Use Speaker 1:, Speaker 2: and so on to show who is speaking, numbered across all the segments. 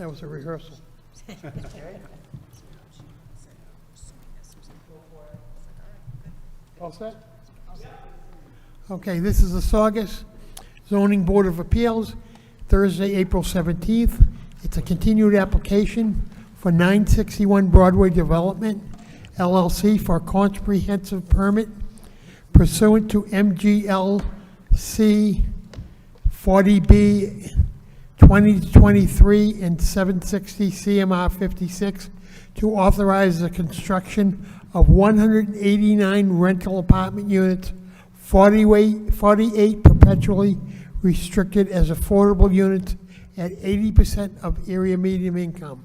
Speaker 1: That was a rehearsal. All set? Okay, this is the Saugus Zoning Board of Appeals, Thursday, April 17th. It's a continued application for 961 Broadway Development, LLC, for a comprehensive permit pursuant to MGLC 40B 2023 and 760 CMR 56 to authorize the construction of 189 rental apartment units, 48 perpetually restricted as affordable units at 80% of area median income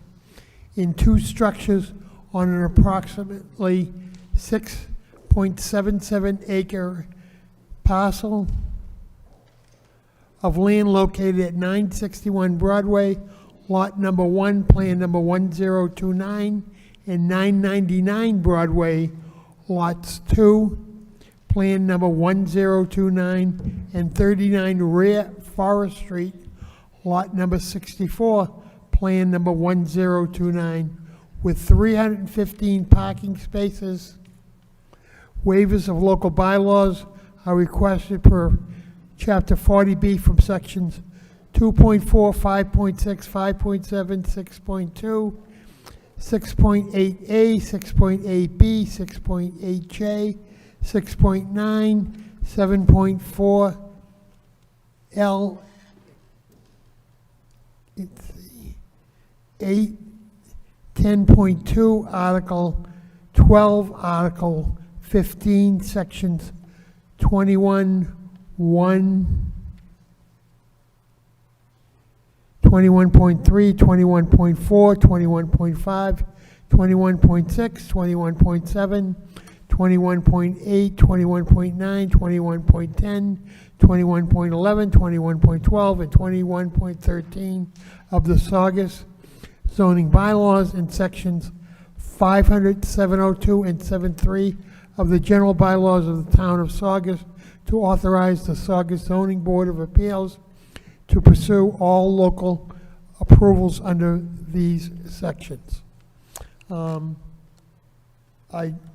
Speaker 1: in 2 structures on an approximately 6.77 acre parcel of land located at 961 Broadway, lot number 1, plan number 1029, and 999 Broadway, lots 2, plan number 1029, and 39 Rear Forest Street, lot number 64, plan number 1029, with 315 parking spaces. Waivers of local bylaws are requested per Chapter 40B from sections 2.4, 5.6, 5.7, 6.2, 6.8A, 6.8B, 6.8J, 6.9, 7.4, L, 8, 10.2, Article 12, Article 15, Sections 21, 1, 21.3, 21.4, 21.5, 21.6, 21.7, 21.8, 21.9, 21.10, 21.11, 21.12, and 21.13 of the Saugus zoning bylaws, and sections 500, 702, and 73 of the general bylaws of the town of Saugus, to authorize the Saugus Zoning Board of Appeals to pursue all local approvals under these sections. I'd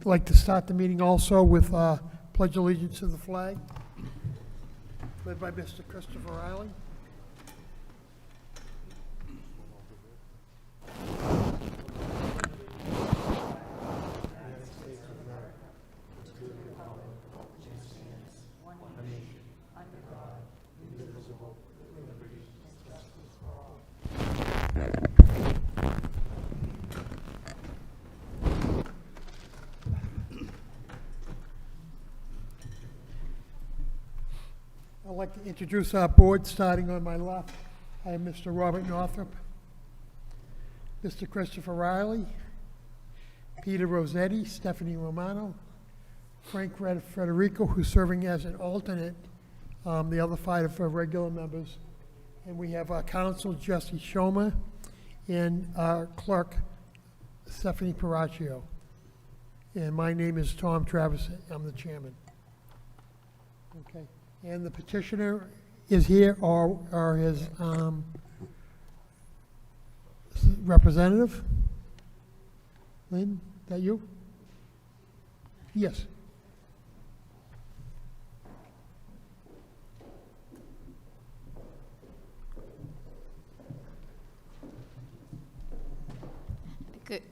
Speaker 1: like to start the meeting also with Pledge Allegiance to the flag, led by Mr. Christopher Riley. I'd like to introduce our board, starting on my left. I have Mr. Robert Northrup, Mr. Christopher Riley, Peter Rossetti, Stephanie Romano, Frank Federico, who's serving as an alternate. The other 5 are regular members. And we have our counsel, Jesse Schoma, and our clerk, Stephanie Paracchio. And my name is Tom Travis. I'm the chairman. Okay. And the petitioner is here, or his representative. Lynn, is that you? Yes.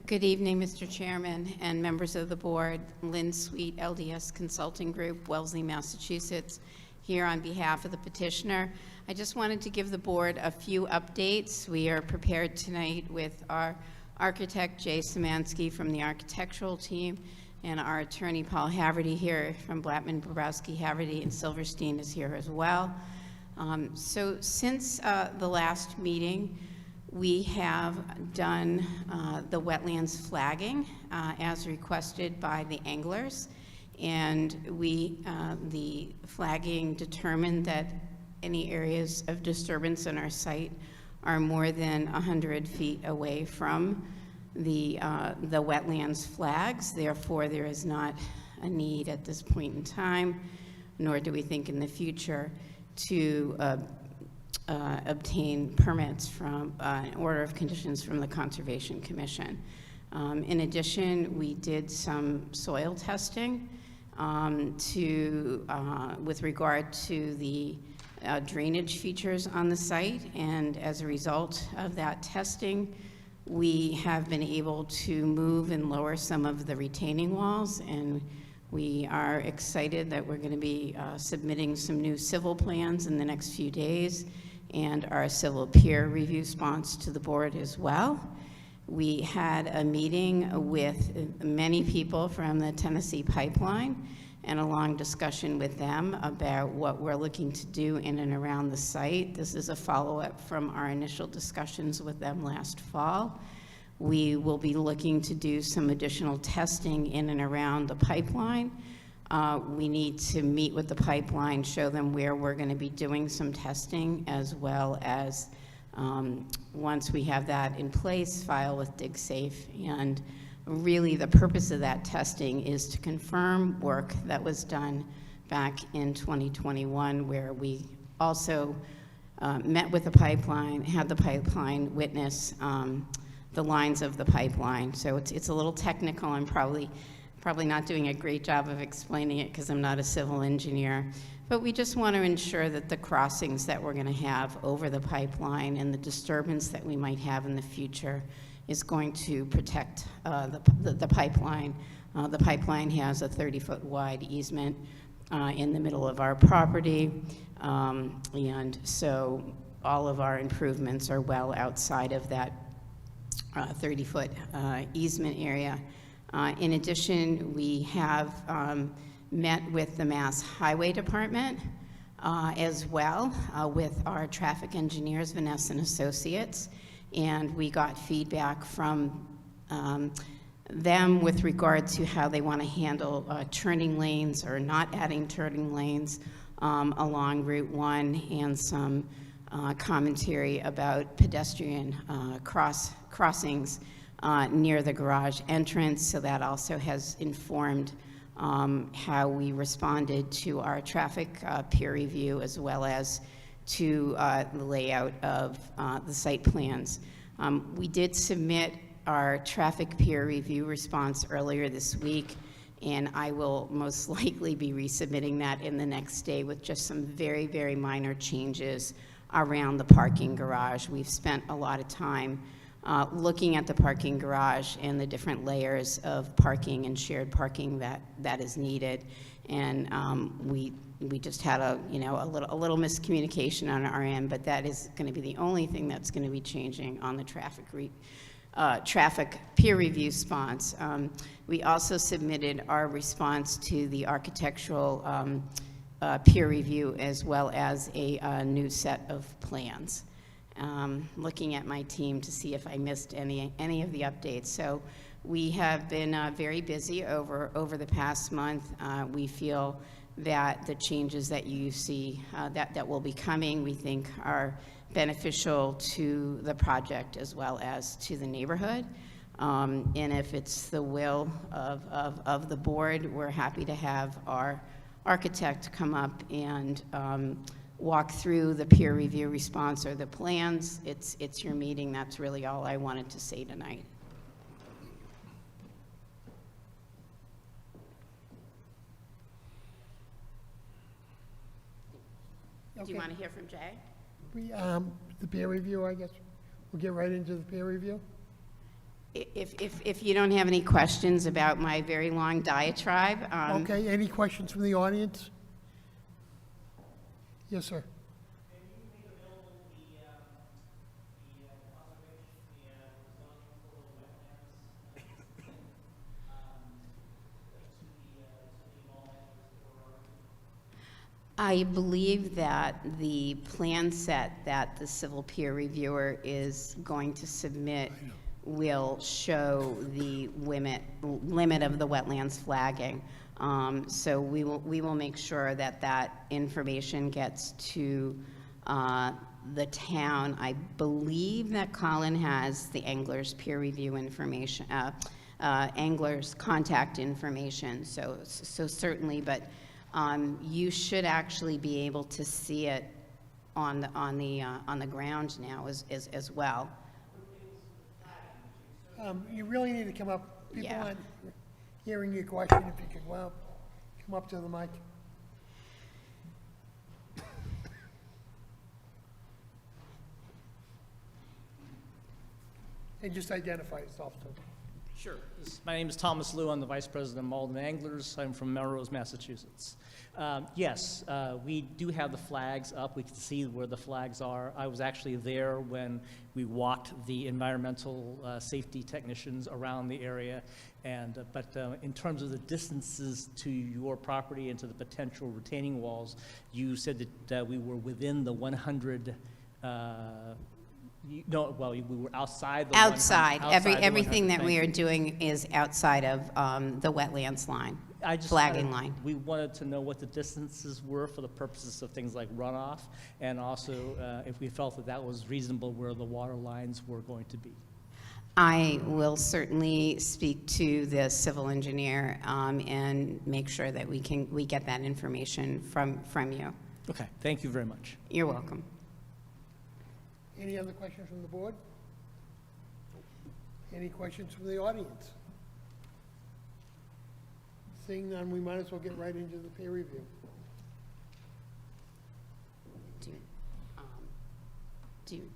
Speaker 2: Good evening, Mr. Chairman and members of the board. Lynn Sweet, LDS Consulting Group, Wellesley, Massachusetts, here on behalf of the petitioner. I just wanted to give the board a few updates. We are prepared tonight with our architect, Jay Szymanski, from the architectural team, and our attorney, Paul Haverty, here from Blattman, Bobrowski, Haverty, and Silverstein is here as well. So since the last meeting, we have done the wetlands flagging as requested by the anglers, and the flagging determined that any areas of disturbance in our site are more than 100 feet away from the wetlands flags. Therefore, there is not a need at this point in time, nor do we think in the future, to obtain permits from an order of conditions from the Conservation Commission. In addition, we did some soil testing with regard to the drainage features on the site, and as a result of that testing, we have been able to move and lower some of the retaining walls, and we are excited that we're going to be submitting some new civil plans in the next few days and our civil peer review response to the board as well. We had a meeting with many people from the Tennessee Pipeline and a long discussion with them about what we're looking to do in and around the site. This is a follow-up from our initial discussions with them last fall. We will be looking to do some additional testing in and around the pipeline. We need to meet with the pipeline, show them where we're going to be doing some testing, as well as once we have that in place, file with DigSafe. And really the purpose of that testing is to confirm work that was done back in 2021, where we also met with the pipeline, had the pipeline witness the lines of the pipeline. So it's a little technical. I'm probably not doing a great job of explaining it because I'm not a civil engineer. But we just want to ensure that the crossings that we're going to have over the pipeline and the disturbance that we might have in the future is going to protect the pipeline. The pipeline has a 30-foot wide easement in the middle of our property, and so all of our improvements are well outside of that 30-foot easement area. In addition, we have met with the Mass Highway Department as well with our traffic engineers, Vanessa and Associates, and we got feedback from them with regard to how they want to handle turning lanes or not adding turning lanes along Route 1, and some commentary about pedestrian crossings near the garage entrance. So that also has informed how we responded to our traffic peer review, as well as to the layout of the site plans. We did submit our traffic peer review response earlier this week, and I will most likely be resubmitting that in the next day with just some very, very minor changes around the parking garage. We've spent a lot of time looking at the parking garage and the different layers of parking and shared parking that is needed, and we just had a little miscommunication on our end, but that is going to be the only thing that's going to be changing on the traffic peer review response. We also submitted our response to the architectural peer review, as well as a new set of plans. Looking at my team to see if I missed any of the updates. So we have been very busy over the past month. We feel that the changes that you see that will be coming, we think are beneficial to the project as well as to the neighborhood. And if it's the will of the board, we're happy to have our architect come up and walk through the peer review response or the plans. It's your meeting. That's really all I wanted to say tonight.
Speaker 1: Okay.
Speaker 2: Do you want to hear from Jay?
Speaker 1: The peer review, I guess. We'll get right into the peer review.
Speaker 2: If you don't have any questions about my very long diatribe.
Speaker 1: Okay, any questions from the audience? Yes, sir.
Speaker 3: Can you make available the conservation, the zoning for the wetlands, to the mall for?
Speaker 2: I believe that the plan set that the civil peer reviewer is going to submit will show the limit of the wetlands flagging. So we will make sure that information gets to the town. I believe that Colin has the angler's peer review information, angler's contact information. So certainly, but you should actually be able to see it on the ground now as well.
Speaker 1: You really need to come up. People
Speaker 2: Yeah.
Speaker 1: aren't hearing your question. If you could, well, come up to the mic. And just identify yourself, too.
Speaker 3: Sure. My name is Thomas Liu. I'm the Vice President of Malden Anglers. I'm from Melrose, Massachusetts. Yes, we do have the flags up. We can see where the flags are. I was actually there when we walked the environmental safety technicians around the area. But in terms of the distances to your property and to the potential retaining walls, you said that we were within the 100. We were outside the
Speaker 2: Outside,
Speaker 3: 100 outside the
Speaker 2: everything
Speaker 3: 100.
Speaker 2: that we
Speaker 3: Thank
Speaker 2: are
Speaker 3: you.
Speaker 2: doing is outside of the wetlands line, flagging line.
Speaker 3: We wanted to know what the distances were for the purposes of things like runoff, and also if we felt that that was reasonable where the water lines were going to be.
Speaker 2: I will certainly speak to the civil engineer and make sure that we get that information from you.
Speaker 3: Okay, thank you very much.
Speaker 2: You're welcome.
Speaker 1: Any other questions from the board? Any questions from the audience? Seeing none, we might as well get right into the peer review.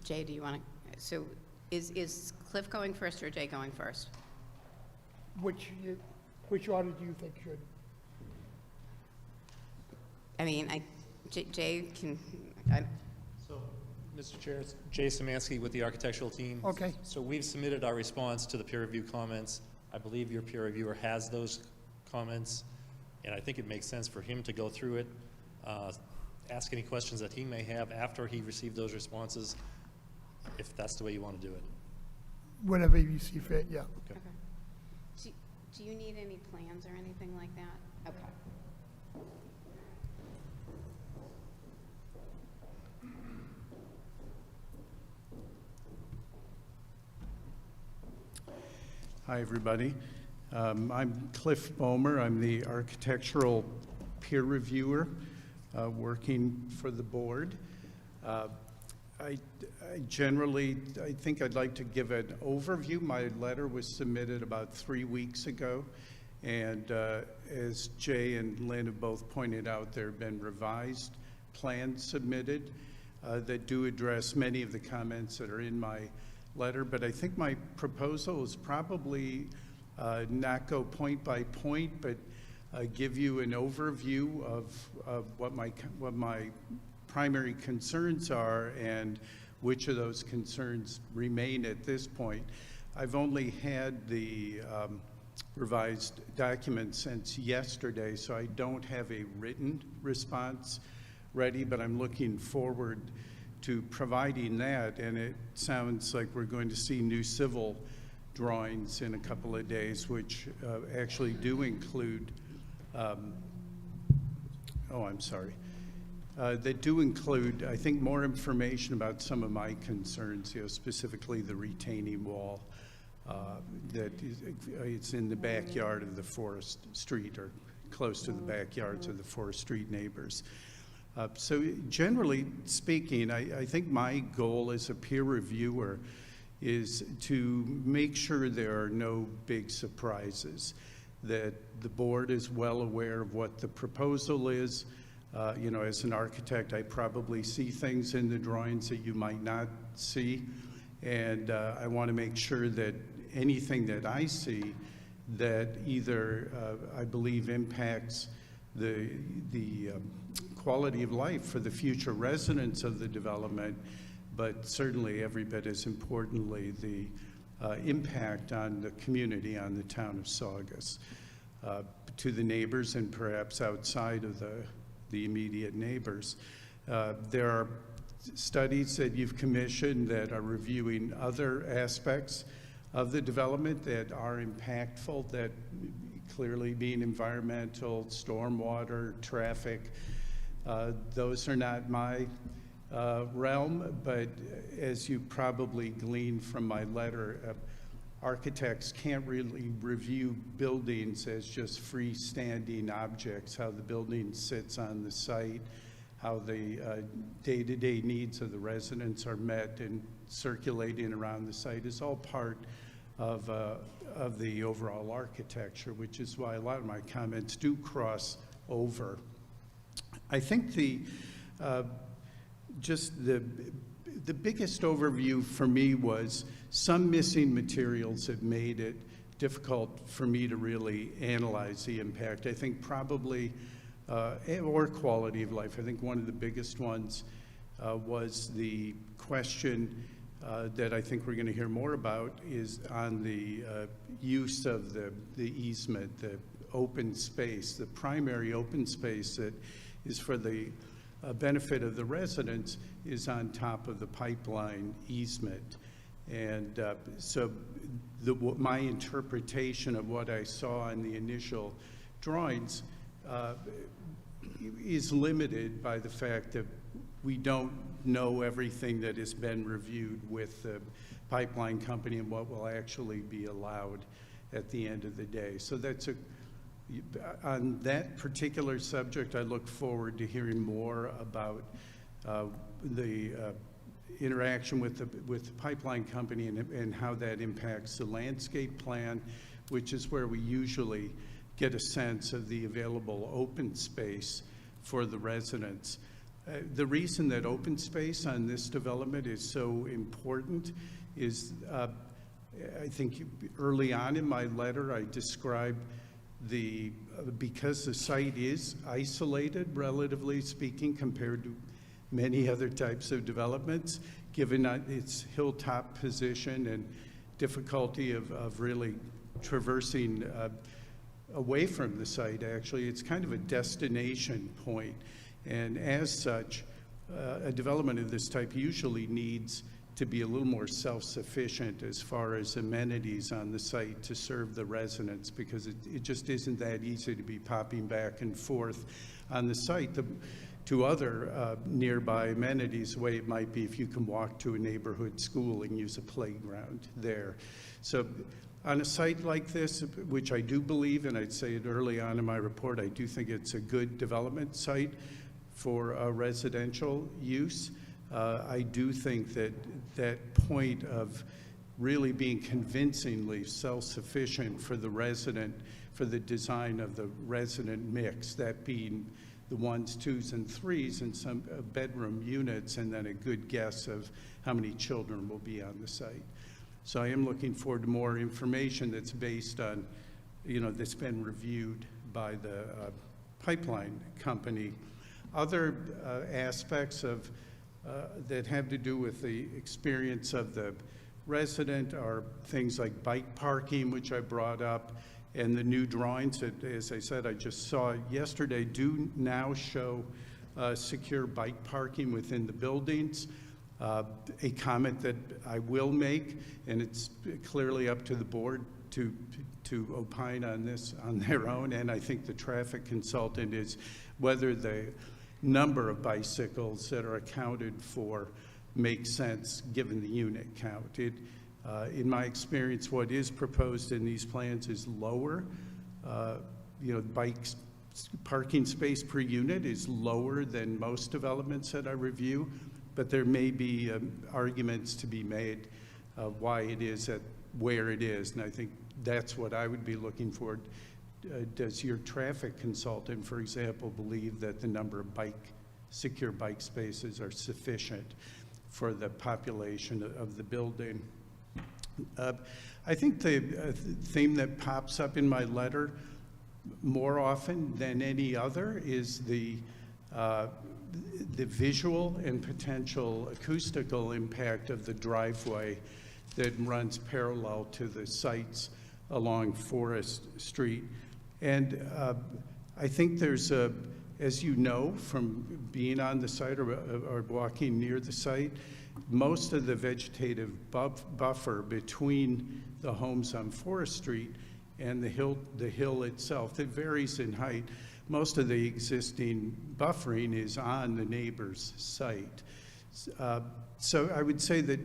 Speaker 2: Jay, do you want to, so is Cliff going first or Jay going first?
Speaker 1: Which order do you think should?
Speaker 2: I mean, Jay can,
Speaker 4: So, Mr. Chair, it's Jay Szymanski with the architectural team.
Speaker 1: Okay.
Speaker 4: So we've submitted our response to the peer review comments. I believe your peer reviewer has those comments, and I think it makes sense for him to go through it, ask any questions that he may have after he received those responses, if that's the way you want to do it.
Speaker 1: Whatever you see fit, yeah.
Speaker 4: Okay.
Speaker 2: do you need any plans or anything like that? Okay.
Speaker 5: Hi, everybody. I'm Cliff Bomer. I'm the architectural peer reviewer working for the board. I think I'd like to give an overview. My letter was submitted about 3 weeks ago, and as Jay and Lynn have both pointed out, there have been revised plans submitted that do address many of the comments that are in my letter, but I think my proposal is probably not go point by point, but give you an overview of what my primary concerns are and which of those concerns remain at this point. I've only had the revised document since yesterday, so I don't have a written response ready, but I'm looking forward to providing that, and it sounds like we're going to see new civil drawings in a couple of days, which actually do include, that do include, I think, more information about some of my concerns, specifically the retaining wall that it's in the backyard of the Forest Street, or close to the backyards of the Forest Street neighbors. So generally speaking, I think my goal as a peer reviewer is to make sure there are no big surprises, that the board is well aware of what the proposal is. As an architect, I probably see things in the drawings that you might not see, and I want to make sure that anything that I see that either I believe impacts the quality of life for the future residents of the development, but certainly every bit as importantly the impact on the community, on the town of Saugus, to the neighbors and perhaps outside of the immediate neighbors. There are studies that you've commissioned that are reviewing other aspects of the development that are impactful, that clearly being environmental, stormwater, traffic. Those are not my realm, but as you probably gleaned from my letter, architects can't really review buildings as just freestanding objects, how the building sits on the site, how the day-to-day needs of the residents are met and circulating around the site is all part of the overall architecture, which is why a lot of my comments do cross over. I think just the biggest overview for me was some missing materials that made it difficult for me to really analyze the impact. I think probably, or quality of life. I think one of the biggest ones was the question that I think we're going to hear more about is on the use of the easement, the open space, the primary open space that is for the benefit of the residents is on top of the pipeline easement. And so my interpretation of what I saw in the initial drawings is limited by the fact that we don't know everything that has been reviewed with the pipeline company and what will actually be allowed at the end of the day. So that's on that particular subject, I look forward to hearing more about the interaction with the pipeline company and how that impacts the landscape plan, which is where we usually get a sense of the available open space for the residents. The reason that open space on this development is so important is I think early on in my letter I described because the site is isolated, relatively speaking, compared to many other types of developments, given its hilltop position and difficulty of really traversing away from the site, actually. It's kind of a destination point. And as such, a development of this type usually needs to be a little more self-sufficient as far as amenities on the site to serve the residents, because it just isn't that easy to be popping back and forth on the site to other nearby amenities, the way it might be if you can walk to a neighborhood school and use a playground there. So on a site like this, which I do believe, and I'd say it early on in my report, I do think it's a good development site for residential use. I do think that that point of really being convincingly self-sufficient for the resident, for the design of the resident mix, that being the 1s, 2s, and 3s and some bedroom units, and then a good guess of how many children will be on the site. So I am looking forward to more information that's based on, that's been reviewed by the pipeline company. Other aspects of that have to do with the experience of the resident are things like bike parking, which I brought up, and the new drawings that, as I said, I just saw yesterday, do now show secure bike parking within the buildings. A comment that I will make, and it's clearly up to the board to opine on this on their own, and I think the traffic consultant, is whether the number of bicycles that are accounted for makes sense given the unit count. In my experience, what is proposed in these plans is lower. Bikes parking space per unit is lower than most developments that I review, but there may be arguments to be made of why it is where it is, and I think that's what I would be looking for. Does your traffic consultant, for example, believe that the number of secure bike spaces are sufficient for the population of the building? I think the theme that pops up in my letter more often than any other is the visual and potential acoustical impact of the driveway that runs parallel to the sites along Forest Street. And I think there's as you know from being on the site or walking near the site, most of the vegetative buffer between the homes on Forest Street and the hill itself, it varies in height. Most of the existing buffering is on the neighbor's site. So I would say that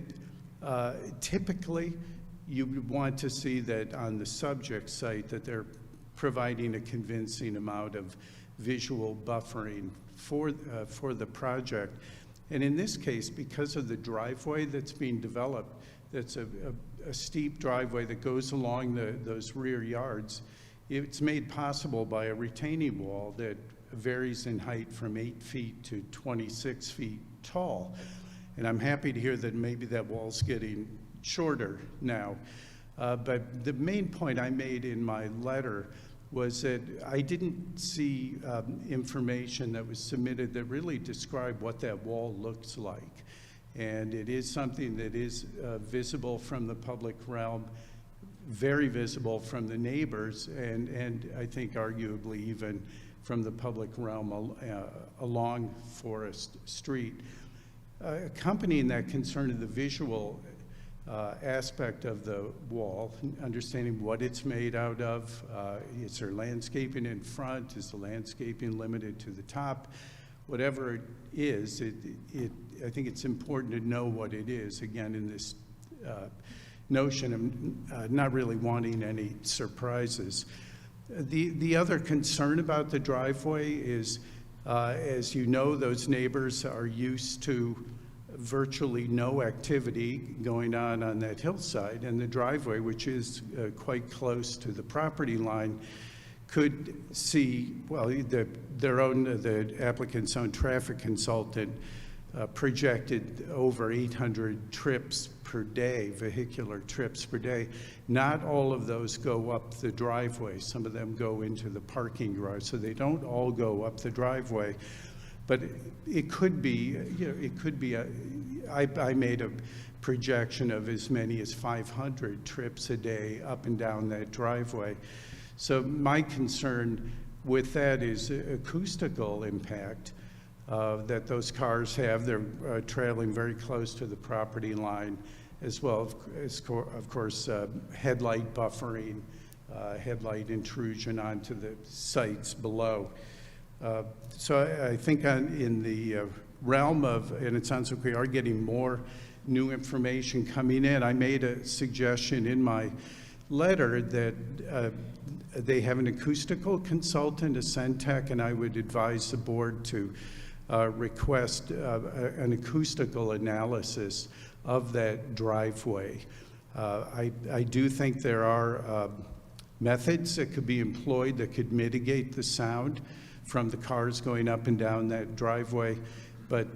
Speaker 5: typically you would want to see that on the subject site that they're providing a convincing amount of visual buffering for the project. And in this case, because of the driveway that's being developed, that's a steep driveway that goes along those rear yards, it's made possible by a retaining wall that varies in height from 8 feet to 26 feet tall. And I'm happy to hear that maybe that wall's getting shorter now. But the main point I made in my letter was that I didn't see information that was submitted that really described what that wall looks like. And it is something that is visible from the public realm, very visible from the neighbors, and I think arguably even from the public realm along Forest Street. Accompanying that concern of the visual aspect of the wall, understanding what it's made out of. Is there landscaping in front? Is the landscaping limited to the top? Whatever it is, I think it's important to know what it is, again, in this notion of not really wanting any surprises. The other concern about the driveway is, as you know, those neighbors are used to virtually no activity going on that hillside, and the driveway, which is quite close to the property line, could see, well, the applicant's own traffic consultant projected over 800 trips per day, vehicular trips per day. Not all of those go up the driveway. Some of them go into the parking garage, so they don't all go up the driveway. But it could be, I made a projection of as many as 500 trips a day up and down that driveway. So my concern with that is acoustical impact that those cars have. They're trailing very close to the property line, as well as, of course, headlight buffering, headlight intrusion onto the sites below. So I think in the realm of, and it sounds like we are getting more new information coming in, I made a suggestion in my letter that they have an acoustical consultant, a Centec, and I would advise the board to request an acoustical analysis of that driveway. I do think there are methods that could be employed that could mitigate the sound from the cars going up and down that driveway, but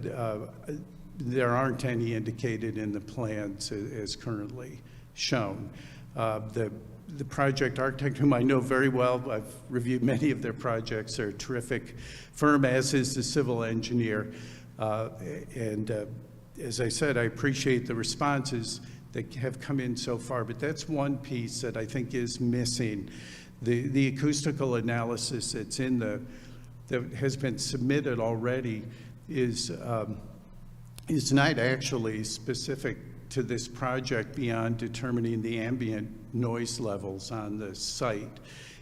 Speaker 5: there aren't any indicated in the plans as currently shown. The project architect, whom I know very well, I've reviewed many of their projects, they're a terrific firm, as is the civil engineer. As I said, I appreciate the responses that have come in so far, but that's one piece that I think is missing. The acoustical analysis that's that has been submitted already is not actually specific to this project beyond determining the ambient noise levels on the site.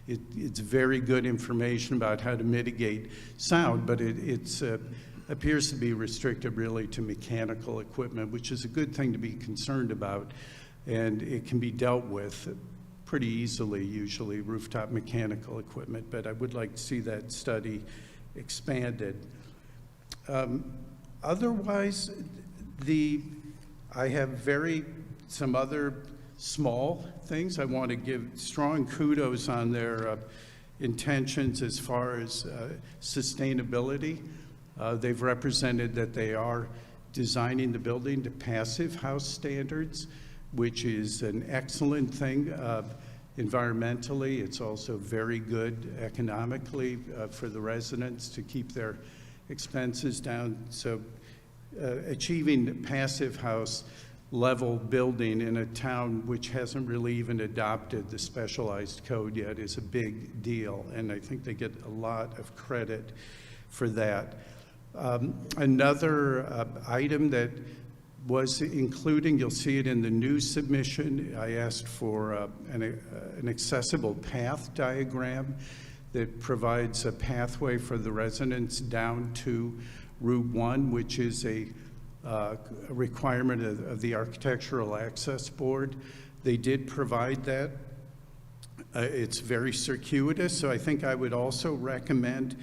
Speaker 5: It's very good information about how to mitigate sound, but it appears to be restricted really to mechanical equipment, which is a good thing to be concerned about, and it can be dealt with pretty easily, usually rooftop mechanical equipment, but I would like to see that study expanded. Otherwise, I have some other small things. I want to give strong kudos on their intentions as far as sustainability. They've represented that they are designing the building to passive house standards, which is an excellent thing environmentally. It's also very good economically for the residents to keep their expenses down. So achieving passive house level building in a town which hasn't really even adopted the specialized code yet is a big deal, and I think they get a lot of credit for that. Another item that was including, you'll see it in the new submission, I asked for an accessible path diagram that provides a pathway for the residents down to Route 1, which is a requirement of the Architectural Access Board. They did provide that. It's very circuitous, so I think I would also recommend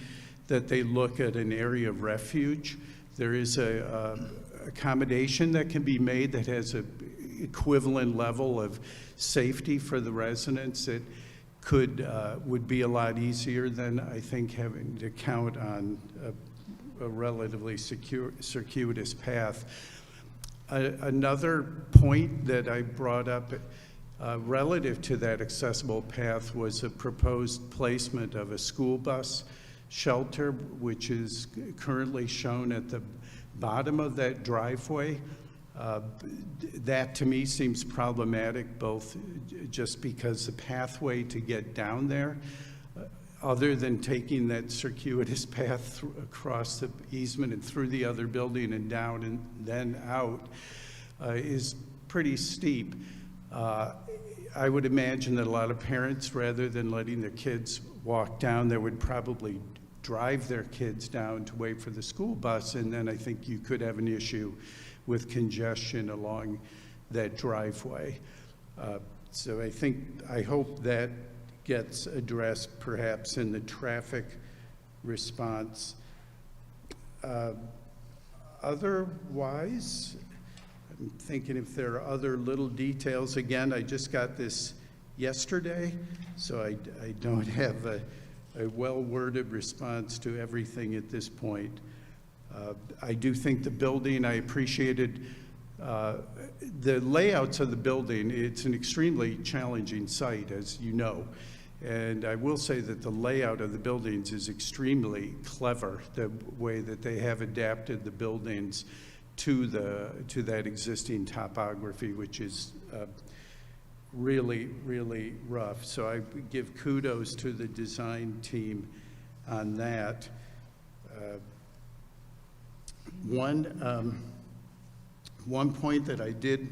Speaker 5: that they look at an area of refuge. There is a accommodation that can be made that has a equivalent level of safety for the residents that would be a lot easier than, I think, having to count on a relatively circuitous path. Another point that I brought up relative to that accessible path was a proposed placement of a school bus shelter, which is currently shown at the bottom of that driveway. That to me seems problematic, both just because the pathway to get down there, other than taking that circuitous path across the easement and through the other building and down and then out, is pretty steep. I would imagine that a lot of parents, rather than letting their kids walk down, they would probably drive their kids down to wait for the school bus, and then I think you could have an issue with congestion along that driveway. So I hope that gets addressed perhaps in the traffic response. Otherwise, I'm thinking if there are other little details. Again, I just got this yesterday, so I don't have a well-worded response to everything at this point. I do think the building, I appreciated the layouts of the building. It's an extremely challenging site, as you know. And I will say that the layout of the buildings is extremely clever, the way that they have adapted the buildings to that existing topography, which is really, really rough. So I give kudos to the design team on that. One point that I did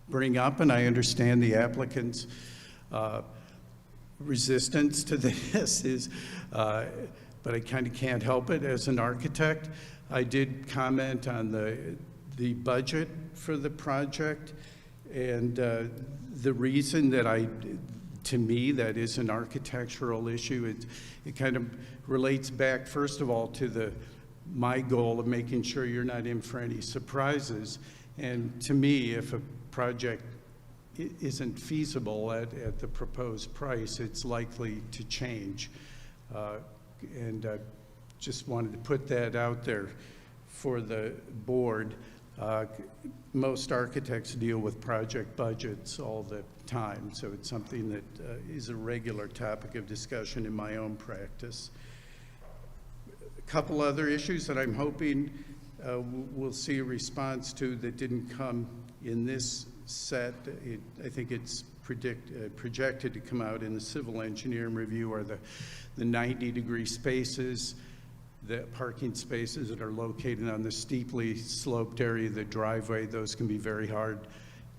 Speaker 5: bring up, and I understand the applicant's resistance to this is, but I kind of can't help it as an architect. I did comment on the budget for the project, and the reason that to me, that is an architectural issue. It kind of relates back, first of all, to my goal of making sure you're not in for any surprises. And to me, if a project isn't feasible at the proposed price, it's likely to change. And just wanted to put that out there for the board. Most architects deal with project budgets all the time, so it's something that is a regular topic of discussion in my own practice. A couple other issues that I'm hoping we'll see a response to that didn't come in this set. I think it's projected to come out in the civil engineering review are the 90-degree spaces, the parking spaces that are located on the steeply sloped area of the driveway. Those can be very hard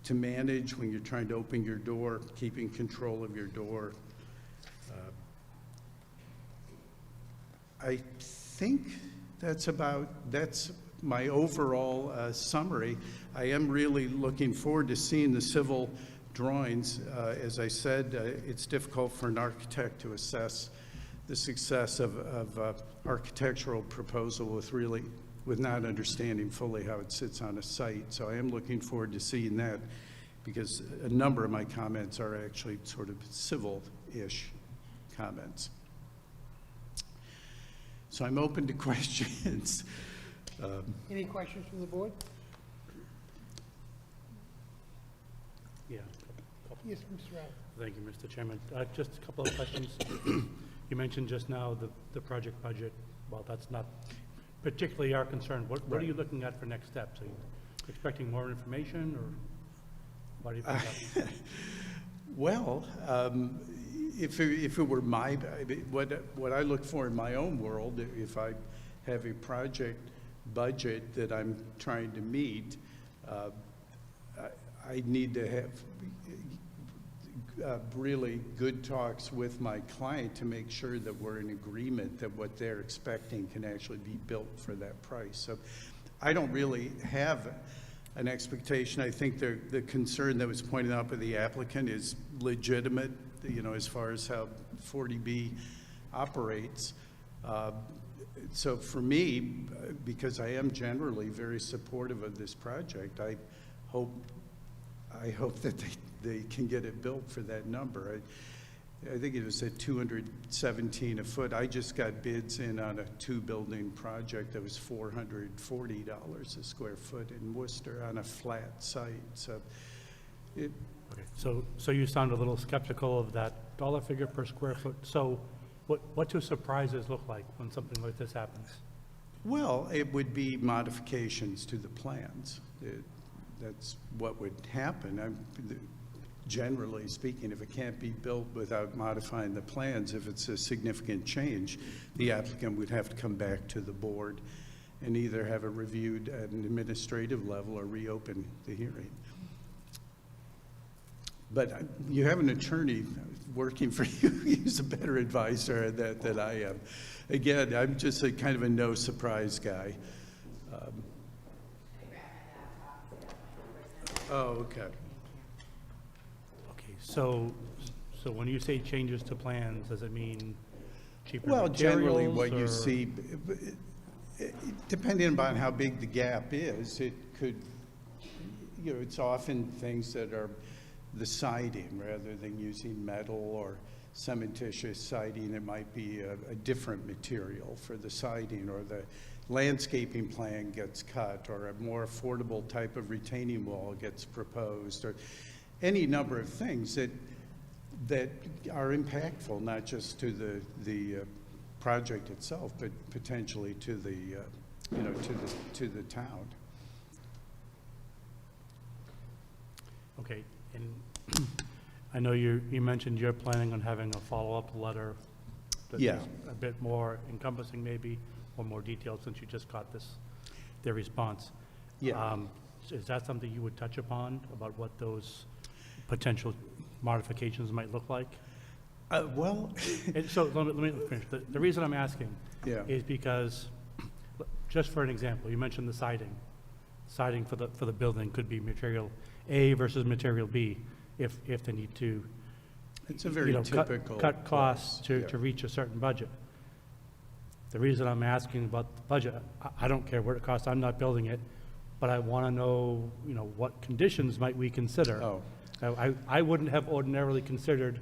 Speaker 5: to manage when you're trying to open your door, keeping control of your door. I think that's my overall summary. I am really looking forward to seeing the civil drawings. As I said, it's difficult for an architect to assess the success of architectural proposal with not understanding fully how it sits on a site. So I am looking forward to seeing that, because a number of my comments are actually sort of civil-ish comments. So I'm open to questions.
Speaker 1: Any questions from the board?
Speaker 6: Yeah.
Speaker 1: Yes, Mr. Rao.
Speaker 6: Thank you, Mr. Chairman. Just a couple of questions. You mentioned just now the project budget. Well, that's not particularly our concern. What are you looking at for next steps? Are you expecting more information, or why do you think that?
Speaker 5: Well, if it were what I look for in my own world, if I have a project budget that I'm trying to meet, I need to have really good talks with my client to make sure that we're in agreement that what they're expecting can actually be built for that price. So I don't really have an expectation. I think the concern that was pointed out by the applicant is legitimate, as far as how 40B operates. So for me, because I am generally very supportive of this project, I hope that they can get it built for that number. I think it was at $217 a foot. I just got bids in on a 2-building project that was $440 a square foot in Worcester on a flat site. So it,
Speaker 6: Okay, so you sound a little skeptical of that dollar figure per square foot. So what do surprises look like when something like this happens?
Speaker 5: well, it would be modifications to the plans. That's what would happen. Generally speaking, if it can't be built without modifying the plans, if it's a significant change, the applicant would have to come back to the board and either have it reviewed at an administrative level or reopen the hearing. But you have an attorney working for you. He's a better advisor on that than I am. Again, I'm just a kind of a no surprise guy. Oh, okay.
Speaker 6: Okay, so when you say changes to plans, does it mean cheaper
Speaker 5: Well, generally
Speaker 6: materials,
Speaker 5: what you
Speaker 6: or-
Speaker 5: see, depending upon how big the gap is, it could, it's often things that are the siding, rather than using metal or cementitious siding, it might be a different material for the siding, or the landscaping plan gets cut, or a more affordable type of retaining wall gets proposed, or any number of things that are impactful, not just to the project itself, but potentially to the to the town.
Speaker 6: Okay, and I know you mentioned you're planning on having a follow-up letter that
Speaker 5: Yeah.
Speaker 6: is a bit more encompassing maybe, or more detailed, since you just got their response.
Speaker 5: Yeah.
Speaker 6: Is that something you would touch upon, about what those potential modifications might look like?
Speaker 5: Well,
Speaker 6: And so let me finish. The reason I'm asking
Speaker 5: Yeah.
Speaker 6: is because, just for an example, you mentioned the siding. Siding for the building could be material A versus material B, if they need to,
Speaker 5: it's a very typical.
Speaker 6: cut costs
Speaker 5: place.
Speaker 6: to reach a certain budget. The reason I'm asking about the budget, I don't care what it costs, I'm not building it, but I want to know, what conditions might we consider?
Speaker 5: Oh.
Speaker 6: I wouldn't have ordinarily considered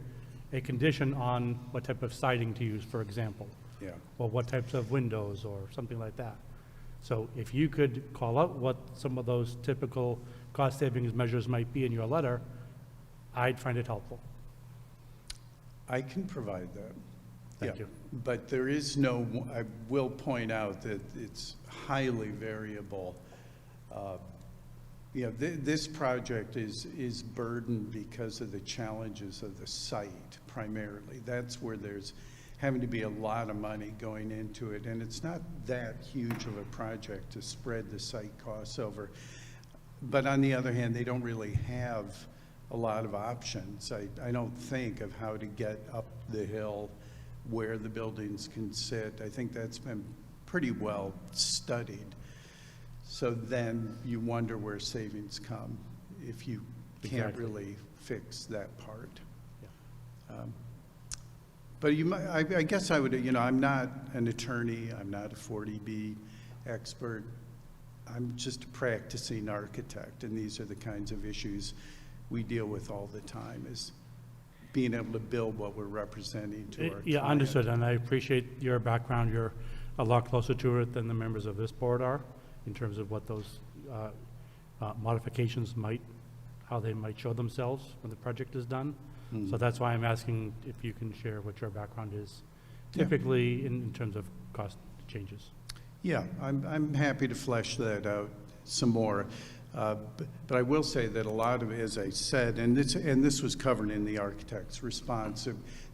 Speaker 6: a condition on what type of siding to use, for example.
Speaker 5: Yeah.
Speaker 6: Or what types of windows, or something like that. So if you could call out what some of those typical cost savings measures might be in your letter, I'd find it helpful.
Speaker 5: I can provide that.
Speaker 6: Thank
Speaker 5: Yeah.
Speaker 6: you.
Speaker 5: But there is no, I will point out that it's highly variable. This project is burdened because of the challenges of the site primarily. That's where there's having to be a lot of money going into it, and it's not that huge of a project to spread the site costs over. But on the other hand, they don't really have a lot of options. I don't think of how to get up the hill, where the buildings can sit. I think that's been pretty well studied. So then you wonder where savings come if you can't
Speaker 6: Exactly.
Speaker 5: really fix that part.
Speaker 6: Yeah.
Speaker 5: But I guess I would, I'm not an attorney, I'm not a 40B expert. I'm just a practicing architect, and these are the kinds of issues we deal with all the time, is being able to build what we're representing to our client.
Speaker 6: Yeah, understood, and I appreciate your background. You're a lot closer to it than the members of this board are, in terms of what those modifications how they might show themselves when the project is done. So that's why I'm asking if you can share what your background is,
Speaker 5: Yeah.
Speaker 6: typically in terms of cost changes.
Speaker 5: Yeah, I'm happy to flesh that out some more. But I will say that a lot of it, as I said, and this was covered in the architect's response,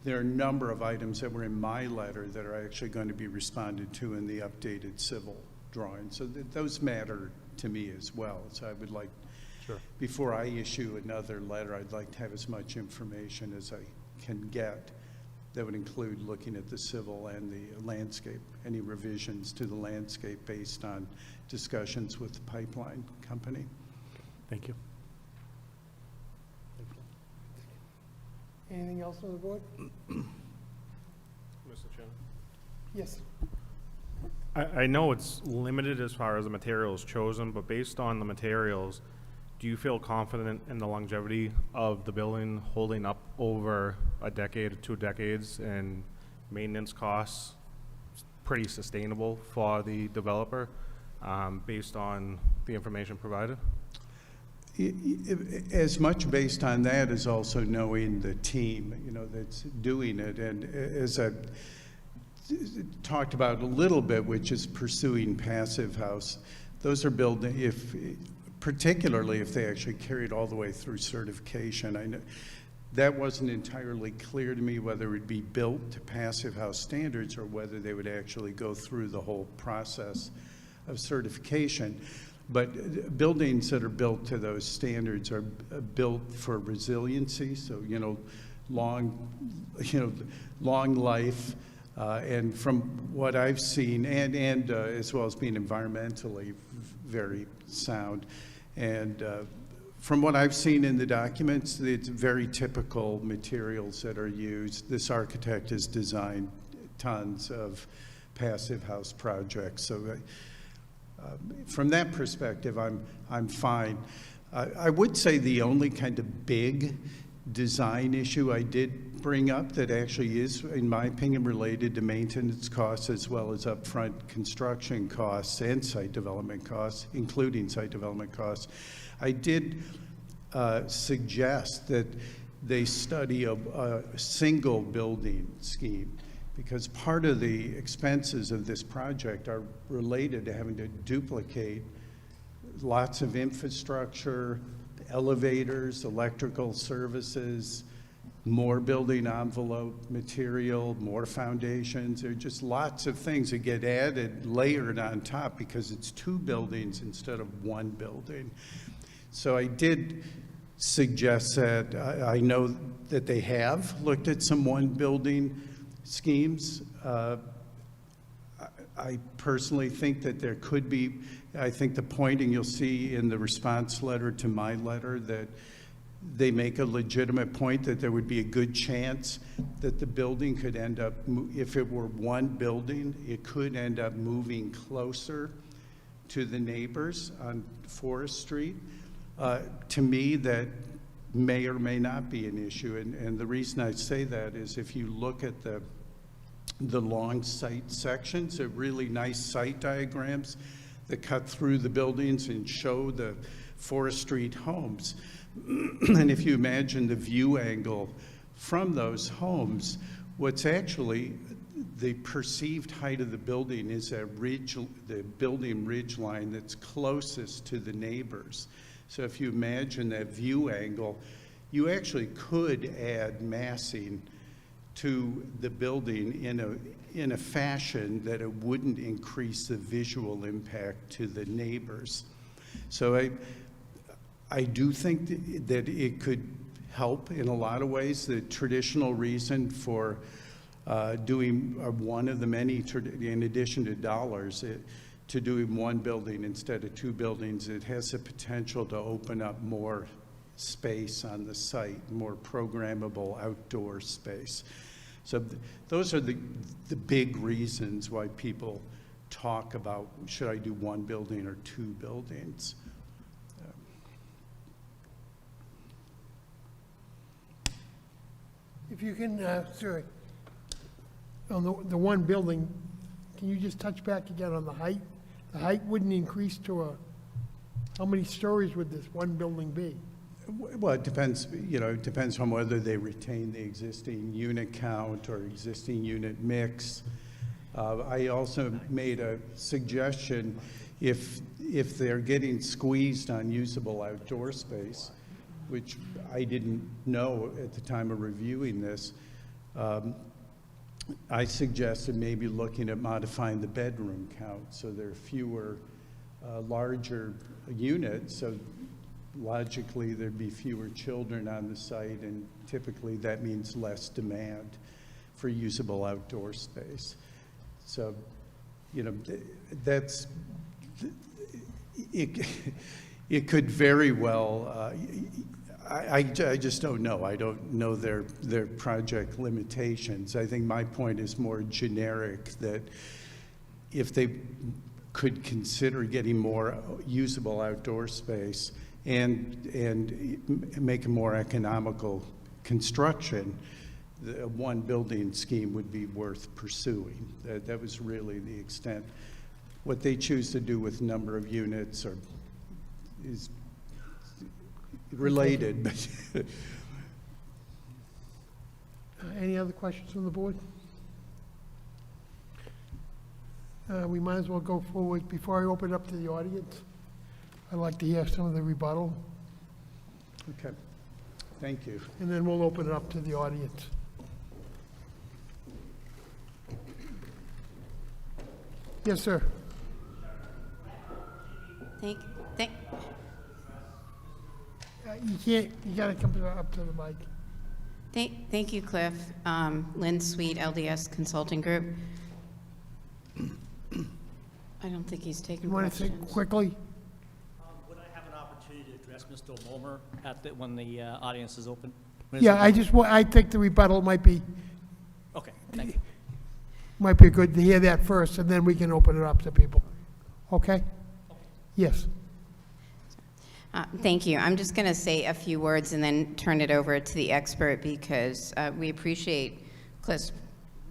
Speaker 5: there are a number of items that were in my letter that are actually going to be responded to in the updated civil drawing. So those matter to me as well. So I would like,
Speaker 6: Sure.
Speaker 5: before I issue another letter, I'd like to have as much information as I can get that would include looking at the civil and the landscape, any revisions to the landscape based on discussions with the pipeline company.
Speaker 6: Thank you.
Speaker 1: Anything else on the board?
Speaker 7: Mr. Chairman?
Speaker 1: Yes.
Speaker 7: I know it's limited as far as the materials chosen, but based on the materials, do you feel confident in the longevity of the building holding up over a decade or 2 decades, and maintenance costs pretty sustainable for the developer, based on the information provided?
Speaker 5: As much based on that as also knowing the team, that's doing it. And as I talked about a little bit, which is pursuing passive house, those are building, particularly if they actually carried all the way through certification. I know that wasn't entirely clear to me whether it would be built to passive house standards or whether they would actually go through the whole process of certification. But buildings that are built to those standards are built for resiliency, so long life, and from what I've seen, and as well as being environmentally very sound, and from what I've seen in the documents, it's very typical materials that are used. This architect has designed tons of passive house projects, so. From that perspective, I'm fine. I would say the only kind of big design issue I did bring up that actually is, in my opinion, related to maintenance costs as well as upfront construction costs and site development costs, including site development costs. I did suggest that they study a single building scheme, because part of the expenses of this project are related to having to duplicate lots of infrastructure, elevators, electrical services, more building envelope material, more foundations. There are just lots of things that get added, layered on top, because it's 2 buildings instead of 1 building. So I did suggest that, I know that they have looked at some 1 building schemes. I personally think that there could be, I think the pointing you'll see in the response letter to my letter, that they make a legitimate point that there would be a good chance that the building could end up, if it were 1 building, it could end up moving closer to the neighbors on Forest Street. To me, that may or may not be an issue, and the reason I say that is if you look at the long site sections, they're really nice site diagrams that cut through the buildings and show the Forest Street homes. And if you imagine the view angle from those homes, what's actually the perceived height of the building is that ridge, the building ridge line that's closest to the neighbors. So if you imagine that view angle, you actually could add massing to the building in a fashion that it wouldn't increase the visual impact to the neighbors. So I do think that it could help in a lot of ways. The traditional reason for doing one of the many, in addition to dollars, to doing 1 building instead of 2 buildings, it has the potential to open up more space on the site, more programmable outdoor space. So those are the big reasons why people talk about, should I do 1 building or 2 buildings?
Speaker 1: If you can, sorry, on the 1 building, can you just touch back again on the height? The height wouldn't increase to how many stories would this 1 building be?
Speaker 5: Well, it depends, it depends on whether they retain the existing unit count or existing unit mix. I also made a suggestion, if they're getting squeezed on usable outdoor space, which I didn't know at the time of reviewing this, I suggested maybe looking at modifying the bedroom count so there are fewer larger units, so logically there'd be fewer children on the site, and typically that means less demand for usable outdoor space. So, that's, it could very well, I just don't know. I don't know their project limitations. I think my point is more generic, that if they could consider getting more usable outdoor space and make a more economical construction, the one building scheme would be worth pursuing. That was really the extent. What they choose to do with number of units is related, but
Speaker 1: Any other questions from the board? We might as well go forward. Before I open it up to the audience, I'd like to hear some of the rebuttal,
Speaker 5: okay. Thank you.
Speaker 1: and then we'll open it up to the audience. Yes, sir.
Speaker 2: Thank,
Speaker 1: You can't, you gotta come up to the mic.
Speaker 2: thank you, Cliff. Lynn Sweet, LDS Consulting Group. I don't think he's taking
Speaker 1: You wanna say
Speaker 2: questions.
Speaker 1: quickly?
Speaker 3: Would I have an opportunity to address Mr. Mulmer when the audience is open?
Speaker 1: Yeah, I think the rebuttal might be
Speaker 3: Okay, thank you.
Speaker 1: good to hear that first, and then we can open it up to people. Okay? Yes.
Speaker 2: Thank you. I'm just going to say a few words and then turn it over to the expert, because we appreciate Cliff's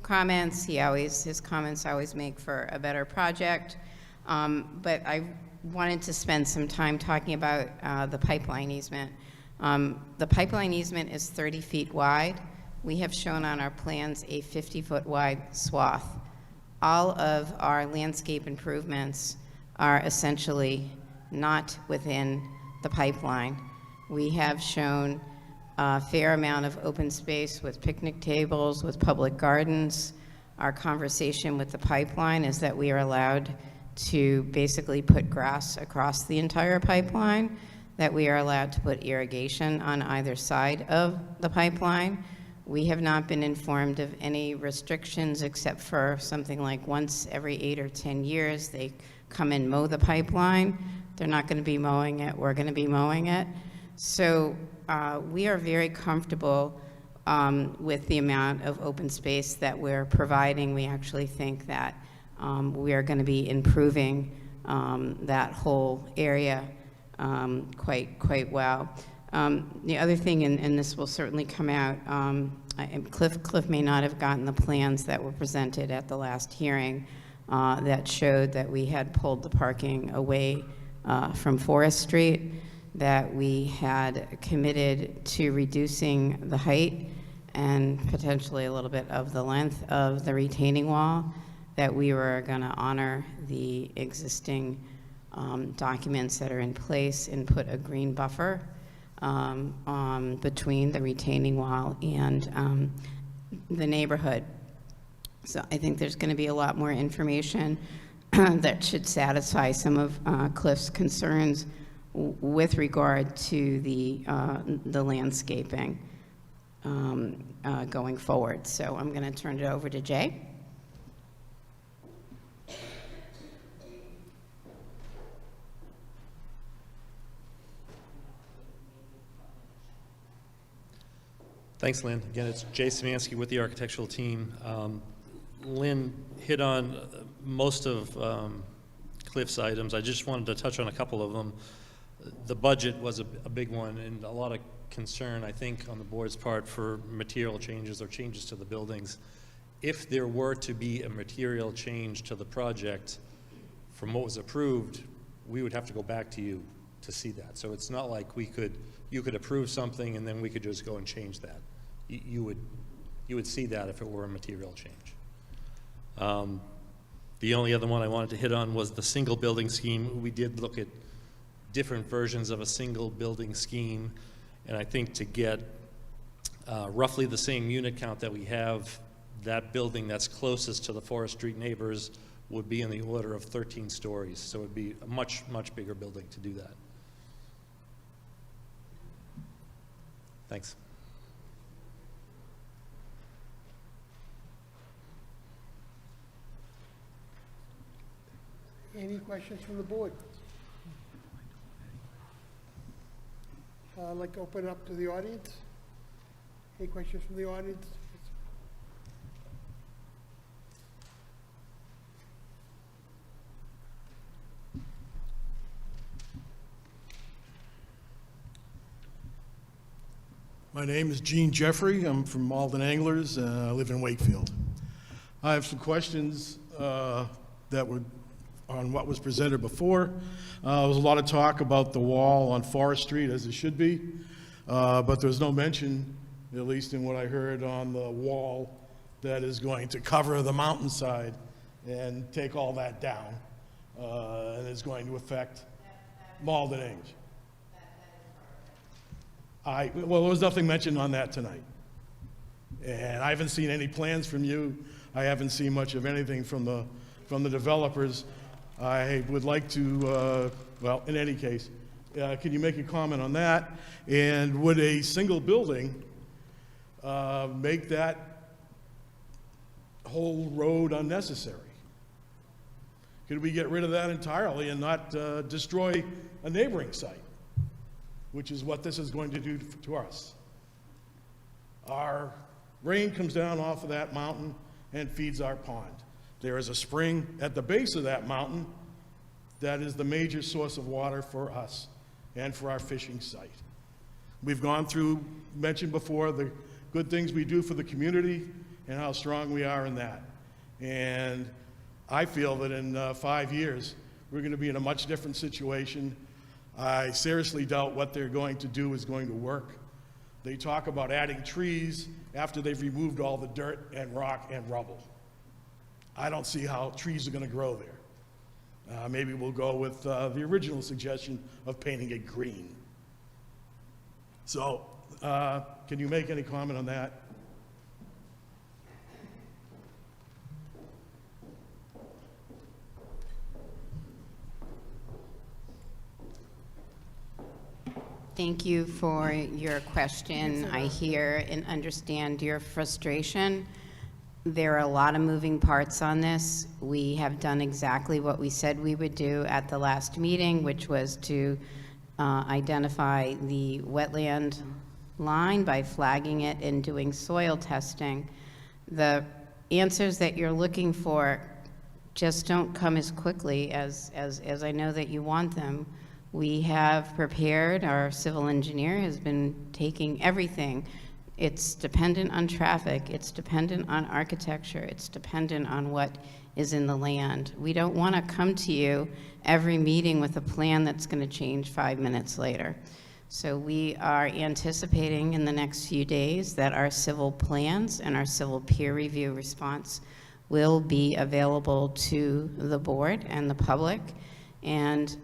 Speaker 2: comments. His comments always make for a better project. But I wanted to spend some time talking about the pipeline easement. The pipeline easement is 30 feet wide. We have shown on our plans a 50-foot wide swath. All of our landscape improvements are essentially not within the pipeline. We have shown a fair amount of open space with picnic tables, with public gardens. Our conversation with the pipeline is that we are allowed to basically put grass across the entire pipeline, that we are allowed to put irrigation on either side of the pipeline. We have not been informed of any restrictions, except for something like once every 8 or 10 years, they come and mow the pipeline. They're not going to be mowing it. We're going to be mowing it. So we are very comfortable with the amount of open space that we're providing. We actually think that we are going to be improving that whole area quite well. The other thing, and this will certainly come out, Cliff may not have gotten the plans that were presented at the last hearing that showed that we had pulled the parking away from Forest Street, that we had committed to reducing the height and potentially a little bit of the length of the retaining wall, that we were going to honor the existing documents that are in place and put a green buffer between the retaining wall and the neighborhood. So I think there's going to be a lot more information that should satisfy some of Cliff's concerns with regard to the landscaping going forward. So I'm going to turn it over to Jay.
Speaker 4: Thanks, Lynn. Again, it's Jay Szymanski with the architectural team. Lynn hit on most of Cliff's items. I just wanted to touch on a couple of them. The budget was a big one, and a lot of concern, I think, on the board's part for material changes or changes to the buildings. If there were to be a material change to the project from what was approved, we would have to go back to you to see that. So it's not like you could approve something and then we could just go and change that. You would see that if it were a material change. The only other one I wanted to hit on was the single building scheme. We did look at different versions of a single building scheme, and I think to get roughly the same unit count that we have, that building that's closest to the Forest Street neighbors would be in the order of 13 stories. So it would be a much, much bigger building to do that. Thanks.
Speaker 1: Any questions from the board? I'd like to open it up to the audience. Any questions from the audience?
Speaker 8: My name is Gene Jeffrey. I'm from Malden Anglers, and I live in Wakefield. I have some questions that were on what was presented before. There was a lot of talk about the wall on Forest Street, as it should be, but there was no mention, at least in what I heard, on the wall that is going to cover the mountainside and take all that down, and is going to affect Malden Anglers. Well, there was nothing mentioned on that tonight. And I haven't seen any plans from you. I haven't seen much of anything from the developers. I would like to, well, in any case, can you make a comment on that? And would a single building make that whole road unnecessary? Could we get rid of that entirely and not destroy a neighboring site, which is what this is going to do to us? Our rain comes down off of that mountain and feeds our pond. There is a spring at the base of that mountain that is the major source of water for us and for our fishing site. We've gone through, mentioned before, the good things we do for the community and how strong we are in that. And I feel that in 5 years, we're going to be in a much different situation. I seriously doubt what they're going to do is going to work. They talk about adding trees after they've removed all the dirt and rock and rubble. I don't see how trees are going to grow there. Maybe we'll go with the original suggestion of painting it green. So, can you make any comment on that?
Speaker 2: Thank you for your question. I hear and understand your frustration. There are a lot of moving parts on this. We have done exactly what we said we would do at the last meeting, which was to identify the wetland line by flagging it and doing soil testing. The answers that you're looking for just don't come as quickly as I know that you want them. We have prepared, our civil engineer has been taking everything. It's dependent on traffic, it's dependent on architecture, it's dependent on what is in the land. We don't want to come to you every meeting with a plan that's going to change 5 minutes later. So we are anticipating in the next few days that our civil plans and our civil peer review response will be available to the board and the public. And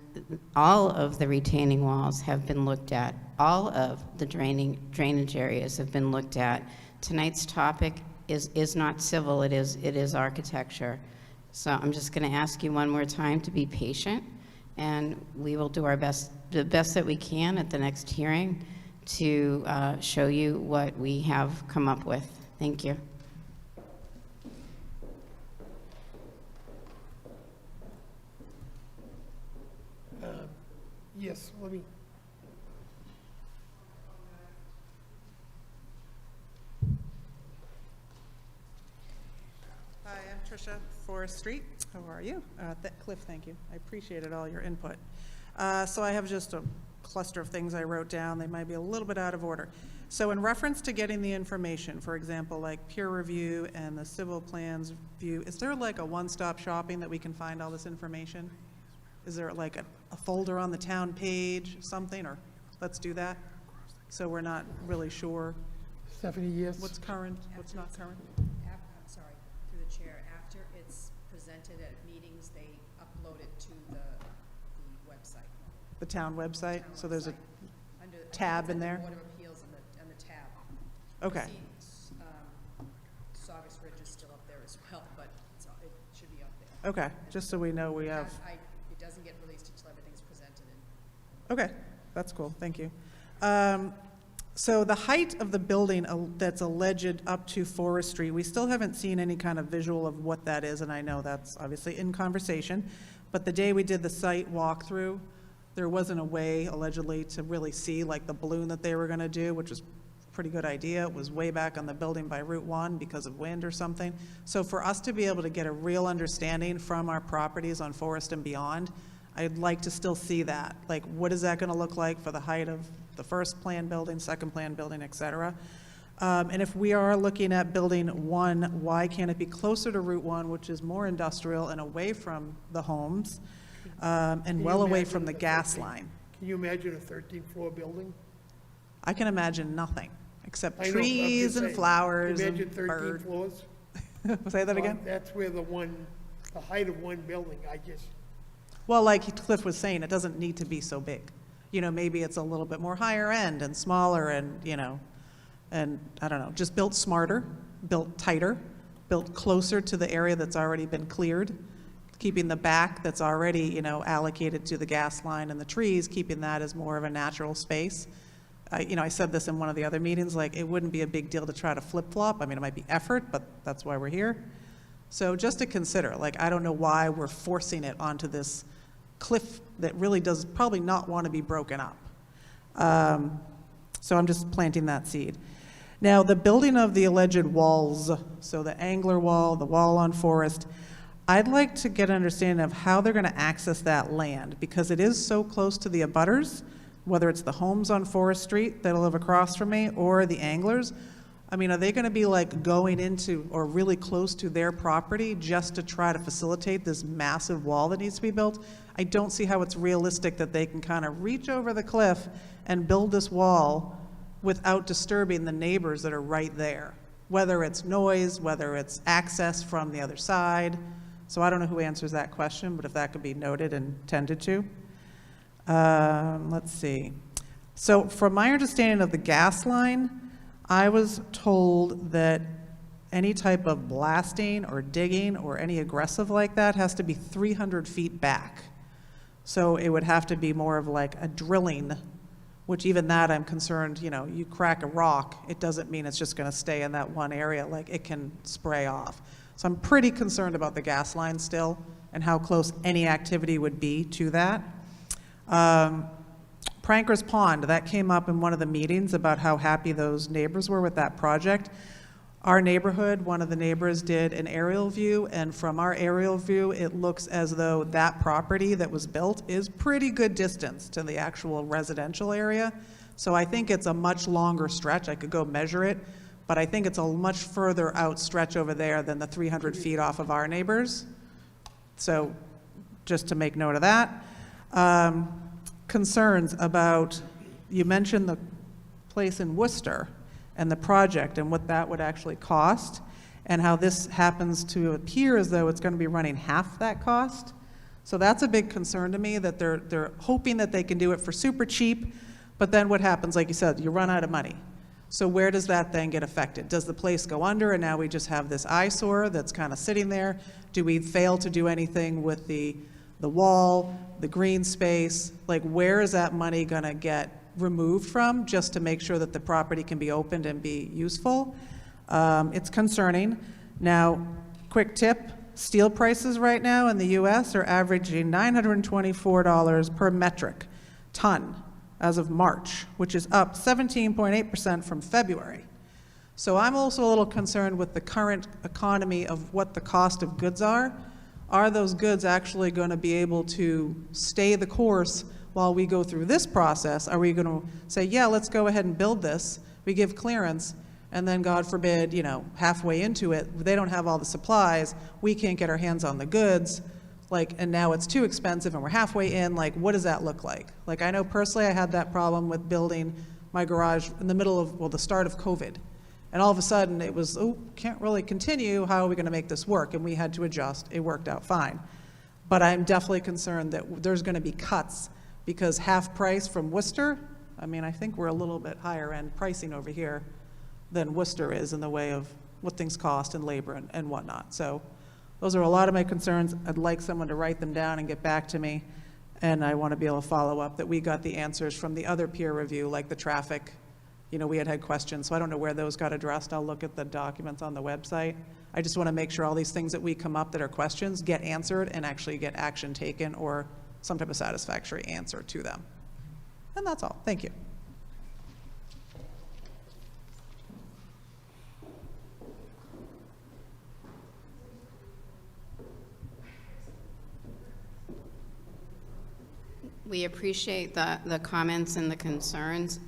Speaker 2: all of the retaining walls have been looked at. All of the drainage areas have been looked at. Tonight's topic is not civil, it is architecture. So I'm just going to ask you one more time to be patient, and we will do our best, the best that we can at the next hearing to show you what we have come up with. Thank you.
Speaker 1: Yes, let me.
Speaker 9: Hi, I'm Tricia Forest Street. How are you? Cliff, thank you. I appreciated all your input. So I have just a cluster of things I wrote down. They might be a little bit out of order. So in reference to getting the information, for example, like peer review and the civil plans view, is there like a one-stop shopping that we can find all this information? Is there like a folder on the town page, something, or let's do that? So we're not really sure
Speaker 1: Stephanie, yes?
Speaker 9: what's current, what's not current?
Speaker 10: I'm sorry, through the chair, after it's presented at meetings, they upload it to the website.
Speaker 9: The town website? So there's a
Speaker 10: Under
Speaker 9: tab in there?
Speaker 10: Board of Appeals and the tab.
Speaker 9: Okay.
Speaker 10: See, Saugus Ridge is still up there as well, but it should be up there.
Speaker 9: Okay, just so we know we have,
Speaker 10: It doesn't get released until everything's presented in.
Speaker 9: okay, that's cool, thank you. So the height of the building that's alleged up to Forest Street, we still haven't seen any kind of visual of what that is, and I know that's obviously in conversation, but the day we did the site walkthrough, There wasn't a way allegedly to really see like the balloon that they were gonna do, which was a pretty good idea. It was way back on the building by Route 1 because of wind or something. So for us to be able to get a real understanding from our properties on Forest and beyond, I'd like to still see that. Like, what is that gonna look like for the height of the first plan building, second plan building, et cetera? And if we are looking at building 1, why can't it be closer to Route 1, which is more industrial and away from the homes, and
Speaker 1: you
Speaker 9: well away
Speaker 1: imagine
Speaker 9: from the
Speaker 1: the
Speaker 9: gas
Speaker 1: 13
Speaker 9: line?
Speaker 1: Can you imagine a 13-floor building?
Speaker 9: I can imagine nothing except
Speaker 1: I know, I'm
Speaker 9: trees
Speaker 1: just
Speaker 9: and
Speaker 1: saying.
Speaker 9: flowers
Speaker 1: Imagine
Speaker 9: and
Speaker 1: 13
Speaker 9: birds.
Speaker 1: floors.
Speaker 9: Say that again?
Speaker 1: That's where the height of one building, I just,
Speaker 9: Well, like Cliff was saying, it doesn't need to be so big. You know, maybe it's a little bit more higher end and smaller and, you know, and I don't know, just built smarter, built tighter, built closer to the area that's already been cleared, keeping the back that's already, you know, allocated to the gas line and the trees, keeping that as more of a natural space. I said this in one of the other meetings, like, it wouldn't be a big deal to try to flip-flop. I mean, it might be effort, but that's why we're here. So just to consider, like, I don't know why we're forcing it onto this cliff that really does probably not want to be broken up. So I'm just planting that seed. Now, the building of the alleged walls, so the angler wall, the wall on Forest, I'd like to get an understanding of how they're going to access that land, because it is so close to the abutters, whether it's the homes on Forest Street that'll live across from me or the anglers. I mean, are they going to be like going into or really close to their property just to try to facilitate this massive wall that needs to be built? I don't see how it's realistic that they can kind of reach over the cliff and build this wall without disturbing the neighbors that are right there, whether it's noise, whether it's access from the other side. So I don't know who answers that question, but if that could be noted and tended to. Let's see. So from my understanding of the gas line, I was told that any type of blasting or digging or any aggressive like that has to be 300 feet back. So it would have to be more of like a drilling, which even that I'm concerned, you know, you crack a rock, it doesn't mean it's just gonna stay in that one area, like it can spray off. So I'm pretty concerned about the gas line still and how close any activity would be to that. Pranker's Pond, that came up in one of the meetings about how happy those neighbors were with that project. Our neighborhood, one of the neighbors did an aerial view, and from our aerial view, it looks as though that property that was built is pretty good distance to the actual residential area. So I think it's a much longer stretch. I could go measure it, but I think it's a much further out stretch over there than the 300 feet off of our neighbors. So just to make note of that. Concerns about, you mentioned the place in Worcester and the project and what that would actually cost, and how this happens to appear as though it's going to be running half that cost. So that's a big concern to me, that they're hoping that they can do it for super cheap, but then what happens, like you said, you run out of money. So where does that then get affected? Does the place go under and now we just have this eyesore that's kind of sitting there? Do we fail to do anything with the wall, the green space? Like, where is that money going to get removed from just to make sure that the property can be opened and be useful? It's concerning. Now, quick tip, steel prices right now in the US are averaging $924 per metric ton as of March, which is up 17.8% from February. So I'm also a little concerned with the current economy of what the cost of goods are. Are those goods actually going to be able to stay the course while we go through this process? Are we going to say, yeah, let's go ahead and build this, we give clearance, and then God forbid, you know, halfway into it, they don't have all the supplies, we can't get our hands on the goods, like, and now it's too expensive and we're halfway in, like, what does that look like? Like, I know personally I had that problem with building my garage in the middle of, well, the start of COVID. And all of a sudden it was, oh, can't really continue, how are we gonna make this work? And we had to adjust, it worked out fine. But I'm definitely concerned that there's gonna be cuts, because half price from Worcester, I mean, I think we're a little bit higher end pricing over here than Worcester is in the way of what things cost and labor and whatnot. So those are a lot of my concerns. I'd like someone to write them down and get back to me. And I wanna be able to follow up that we got the answers from the other peer review, like the traffic. You know, we had questions, so I don't know where those got addressed. I'll look at the documents on the website. I just want to make sure all these things that we come up that are questions get answered and actually get action taken or some type of satisfactory answer to them. And that's all. Thank you.
Speaker 2: We appreciate the comments and the concerns.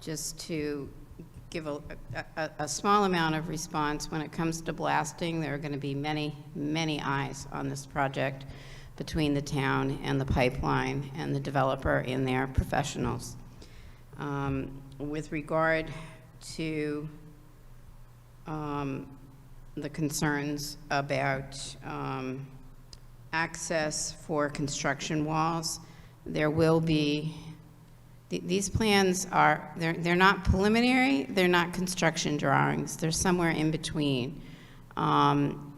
Speaker 2: Just to give a small amount of response, when it comes to blasting, there are going to be many, many eyes on this project between the town and the pipeline and the developer and their professionals. With regard to the concerns about access for construction walls, there will be, these plans are, they're not preliminary, they're not construction drawings, they're somewhere in between.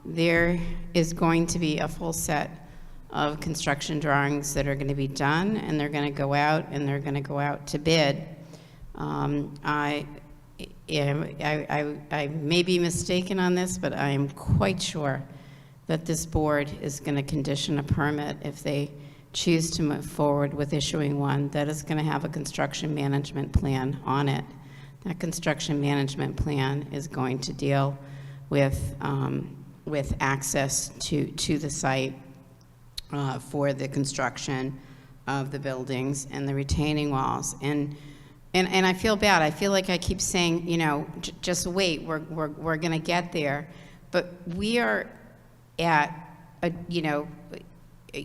Speaker 2: There is going to be a full set of construction drawings that are going to be done, and they're going to go out, and they're going to go out to bid. I may be mistaken on this, but I am quite sure that this board is going to condition a permit if they choose to move forward with issuing one that is going to have a construction management plan on it. That construction management plan is going to deal with access to the site for the construction of the buildings and the retaining walls. And I feel bad. I feel like I keep saying, you know, just wait, we're going to get there. But we are at a, you know,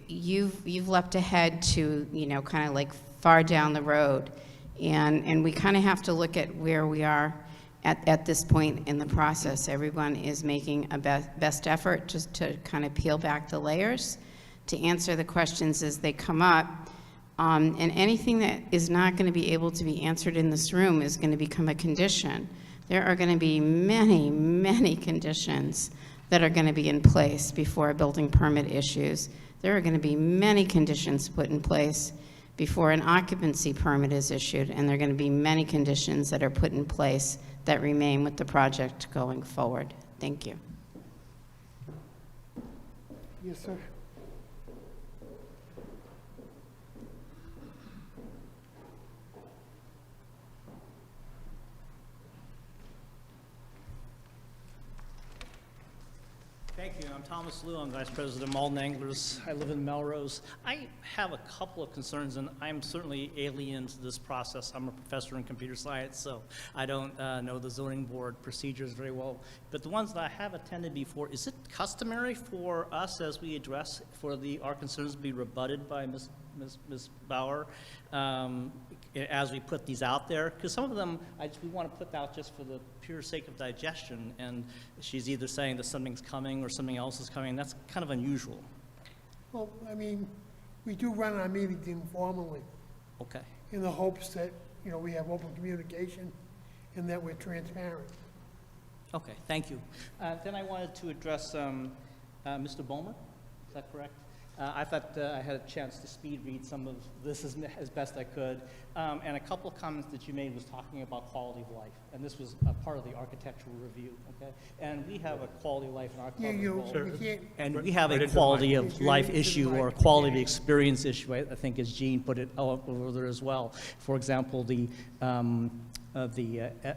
Speaker 2: you've leapt ahead to, you know, kind of like far down the road, and we kind of have to look at where we are at this point in the process. Everyone is making a best effort just to kind of peel back the layers to answer the questions as they come up, and anything that is not going to be able to be answered in this room is going to become a condition. There are going to be many, many conditions that are going to be in place before a building permit issues. There are going to be many conditions put in place before an occupancy permit is issued, and there are going to be many conditions that are put in place that remain with the project going forward. Thank you.
Speaker 1: Yes, sir.
Speaker 3: Thank you. I'm Thomas Liu. I'm Vice President of Malden Anglers. I live in Melrose. I have a couple of concerns, and I'm certainly alien to this process. I'm a professor in computer science, so I don't know the zoning board procedures very well. But the ones that I have attended before, is it customary for us, as we address, for our concerns to be rebutted by Ms. Bauer as we put these out there? Because some of them we want to put out just for the pure sake of digestion, and she's either saying that something's coming or something else is coming. That's kind of unusual.
Speaker 1: Well, I mean, we do run our meetings informally
Speaker 3: Okay.
Speaker 1: in the hopes that, you know, we have open communication and that we're transparent.
Speaker 3: Okay, thank you. Then I wanted to address Mr. Bomer. Is that correct? I thought I had a chance to speed read some of this as best I could. And a couple of comments that you made was talking about quality of life. And this was a part of the architectural review, okay? And we have a quality of life in our club. And we have a quality of life issue or a quality of experience issue, I think, as Jean put it over there as well. For example, the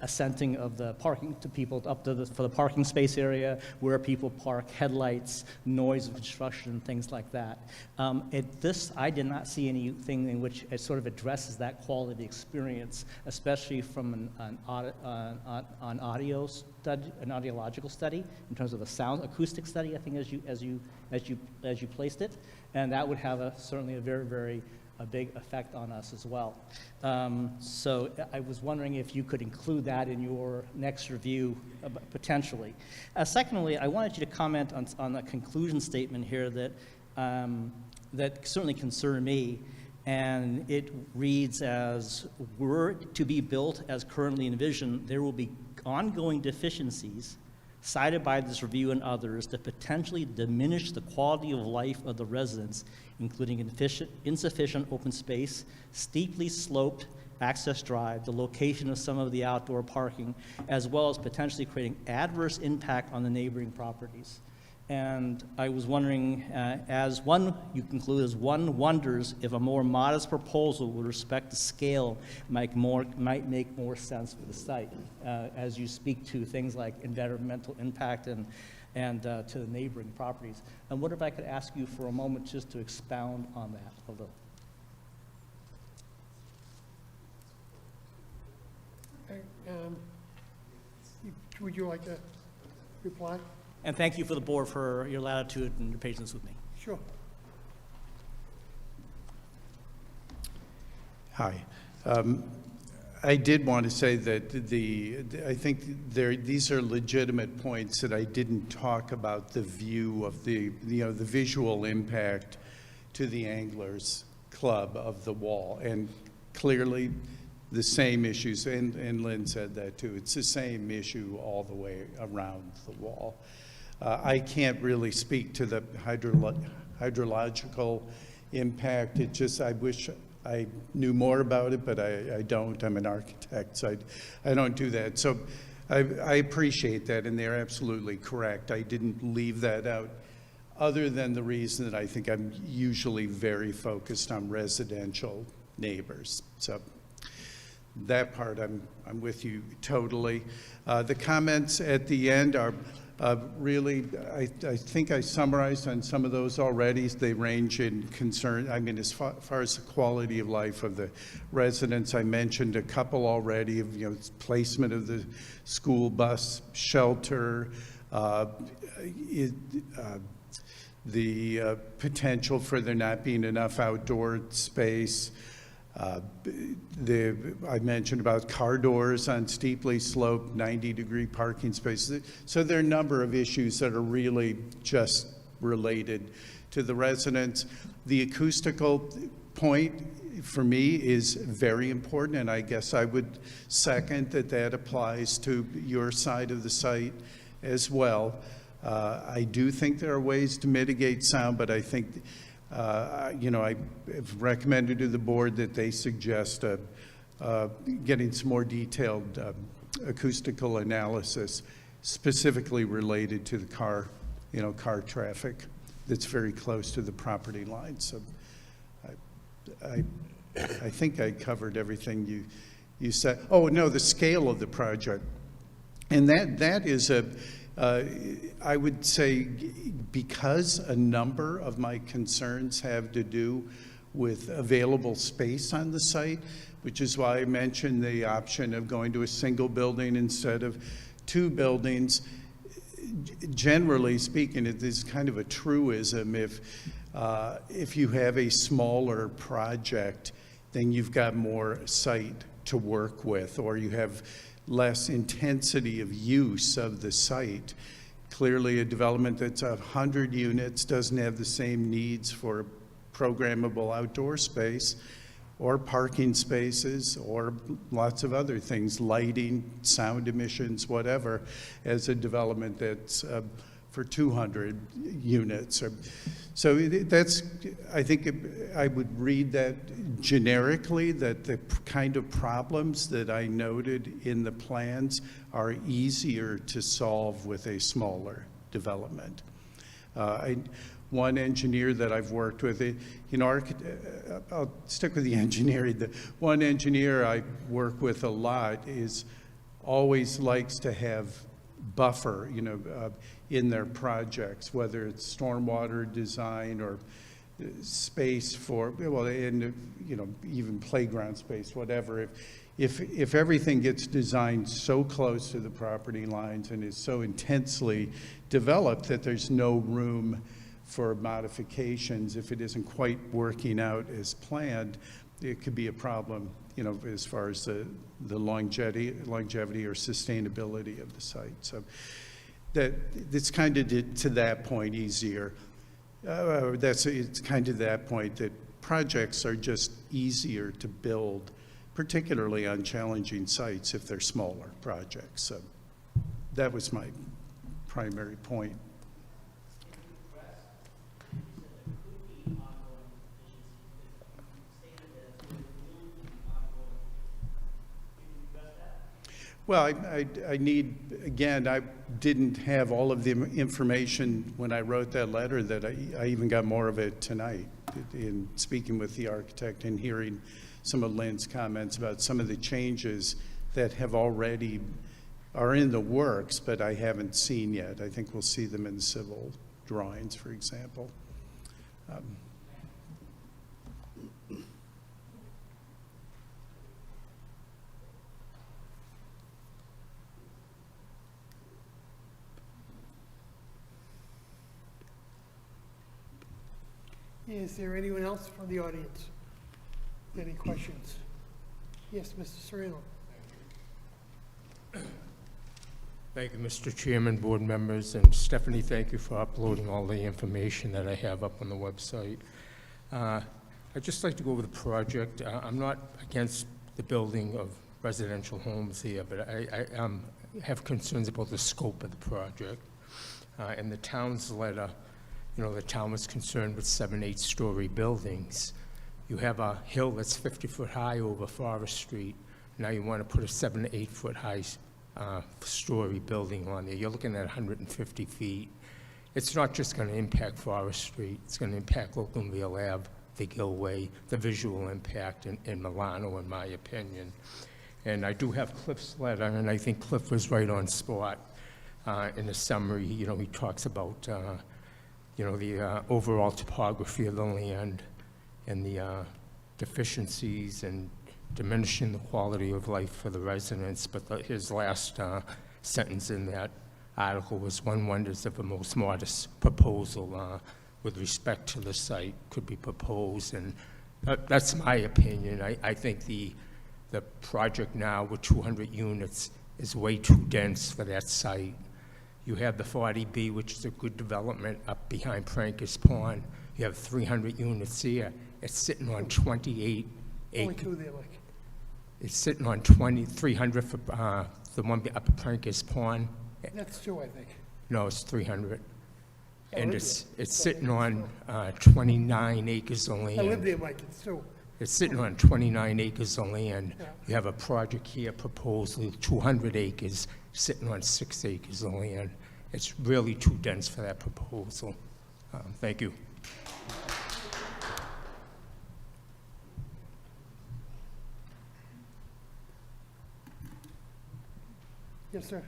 Speaker 3: assenting of the parking to people up to for the parking space area, where people park, headlights, noise of construction, and things like that. I did not see anything in which it sort of addresses that quality experience, especially from an audio study, an audiological study, in terms of a sound acoustic study, I think, as you placed it, and that would have certainly a very a big effect on us as well. So I was wondering if you could include that in your next review, potentially. Secondly, I wanted you to comment on a conclusion statement here that certainly concerned me, and it reads as, were to be built as currently envisioned, there will be ongoing deficiencies cited by this review and others that potentially diminish the quality of life of the residents, including insufficient open space, steeply sloped access drive, the location of some of the outdoor parking, as well as potentially creating adverse impact on the neighboring properties. And I was wondering, you conclude as one wonders if a more modest proposal with respect to scale might make more sense for the site, as you speak to things like environmental impact and to the neighboring properties. I wonder if I could ask you for a moment just to expound on that a little.
Speaker 1: Okay, would you like to reply?
Speaker 3: And thank you for the board for your latitude and your patience with me.
Speaker 1: Sure.
Speaker 5: Hi. I did want to say that I think these are legitimate points that I didn't talk about the view of the visual impact to the Anglers Club of the wall. And clearly the same issues, and Lynn said that too, it's the same issue all the way around the wall. I can't really speak to the hydrological impact. It just, I wish I knew more about it, but I don't. I'm an architect, so I don't do that. So I appreciate that, and they're absolutely correct. I didn't leave that out, other than the reason that I think I'm usually very focused on residential neighbors. So that part, I'm with you totally. The comments at the end are really, I think I summarized on some of those already. They range in concern, I mean, as far as the quality of life of the residents, I mentioned a couple already of, placement of the school bus shelter, the potential for there not being enough outdoor space. I mentioned about car doors on steeply sloped 90-degree parking spaces. So there are a number of issues that are really just related to the residents. The acoustical point for me is very important, and I guess I would second that applies to your side of the site as well. I do think there are ways to mitigate sound, but I think I have recommended to the board that they suggest getting some more detailed acoustical analysis specifically related to the car traffic that's very close to the property line. So I think I covered everything you said. Oh, no, the scale of the project. And that is I would say, because a number of my concerns have to do with available space on the site, which is why I mentioned the option of going to a single building instead of two buildings. Generally speaking, it is kind of a truism. If you have a smaller project, then you've got more site to work with, or you have less intensity of use of the site. Clearly, a development that's 100 units doesn't have the same needs for programmable outdoor space or parking spaces or lots of other things, lighting, sound emissions, whatever, as a development that's for 200 units. So that's, I think I would read that generically, that the kind of problems that I noted in the plans are easier to solve with a smaller development. One engineer that I've worked with, I'll stick with the engineering. The one engineer I work with a lot always likes to have buffer, in their projects, whether it's stormwater design or space for, and even playground space, whatever. If everything gets designed so close to the property lines and is so intensely developed that there's no room for modifications, if it isn't quite working out as planned, it could be a problem, as far as the longevity or sustainability of the site. So it's kind of to that point easier. It's kind of that point that projects are just easier to build, particularly on challenging sites if they're smaller projects. So that was my primary point. Well, I need, again, I didn't have all of the information when I wrote that letter, that I even got more of it tonight in speaking with the architect and hearing some of Lynn's comments about some of the changes that have already are in the works, but I haven't seen yet. I think we'll see them in civil drawings, for example.
Speaker 1: Is there anyone else from the audience? Any questions? Yes, Mr. Serino.
Speaker 11: Thank you, Mr. Chairman, board members, and Stephanie, thank you for uploading all the information that I have up on the website. I'd just like to go over the project. I'm not against the building of residential homes here, but I have concerns about the scope of the project. In the town's letter, you know, the town was concerned with 7, 8-story buildings. You have a hill that's 50 foot high over Forest Street. Now you want to put a 7 to 8 foot high story building on there. You're looking at 150 feet. It's not just going to impact Forest Street. It's going to impact Oaklandville Ave, the Gilway, the visual impact in Milano, in my opinion. And I do have Cliff's letter, and I think Cliff was right on spot in the summary. You know, he talks about you know, the overall topography of the land and the deficiencies and diminishing the quality of life for the residents. But his last sentence in that article was, "One wonders if a most modest proposal with respect to the site could be proposed." And that's my opinion. I think the project now with 200 units is way too dense for that site. You have the 40B, which is a good development up behind Prankus Pond. You have 300 units here. It's sitting on 28
Speaker 1: Only
Speaker 11: acres.
Speaker 1: two there, Mike.
Speaker 11: It's sitting on 300 for the one up at Prankus Pond.
Speaker 1: That's two, I think.
Speaker 11: No, it's 300.
Speaker 1: I
Speaker 11: And
Speaker 1: live
Speaker 11: it's sitting on 29 acres of
Speaker 1: I live
Speaker 11: land.
Speaker 1: there, Mike, it's two.
Speaker 11: It's sitting on 29 acres of land.
Speaker 1: Yeah.
Speaker 11: You have a project here proposed with 200 acres, sitting on 6 acres of land. It's really too dense for that proposal. Thank you.
Speaker 1: Yes, sir.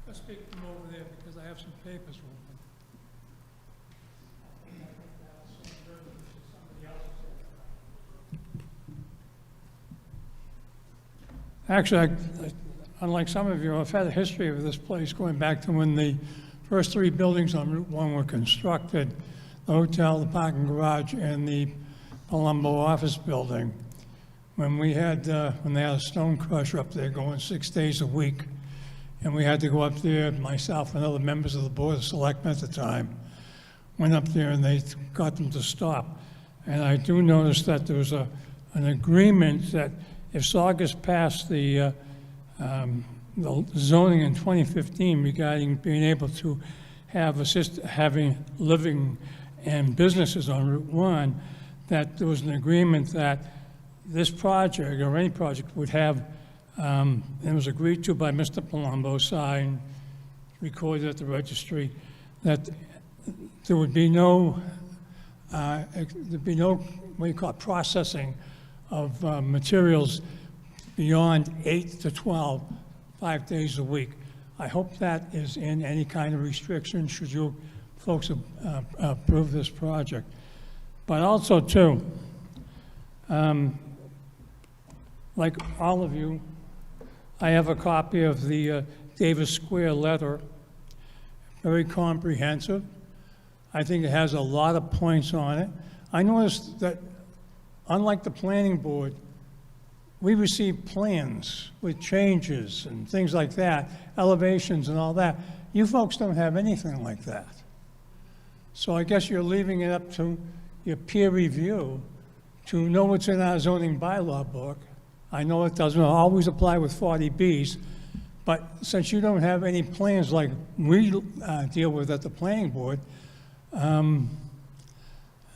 Speaker 12: I'll speak from over there because I have some papers with me. Actually, unlike some of you, I've had a history of this place going back to when the first 3 buildings on Route 1 were constructed: the hotel, the parking garage, and the Palumbo office building. When they had a stone crusher up there going 6 days a week, and we had to go up there, myself and other members of the Board of Selectmen at the time, went up there and they got them to stop. And I do notice that there was an agreement that if Saugus passed the zoning in 2015 regarding being able to have having living and businesses on Route 1, that there was an agreement that this project, or any project, would have, and it was agreed to by Mr. Palumbo, signed, recorded at the registry, that there would be no, what you call it, processing of materials beyond 8 to 12, 5 days a week. I hope that is in any kind of restriction should you folks approve this project. But also, too, like all of you, I have a copy of the Davis Square letter, very comprehensive. I think it has a lot of points on it. I noticed that, unlike the planning board, we receive plans with changes and things like that, elevations and all that. You folks don't have anything like that. So I guess you're leaving it up to your peer review to know what's in our zoning bylaw book. I know it doesn't always apply with 40Bs, but since you don't have any plans like we deal with at the planning board,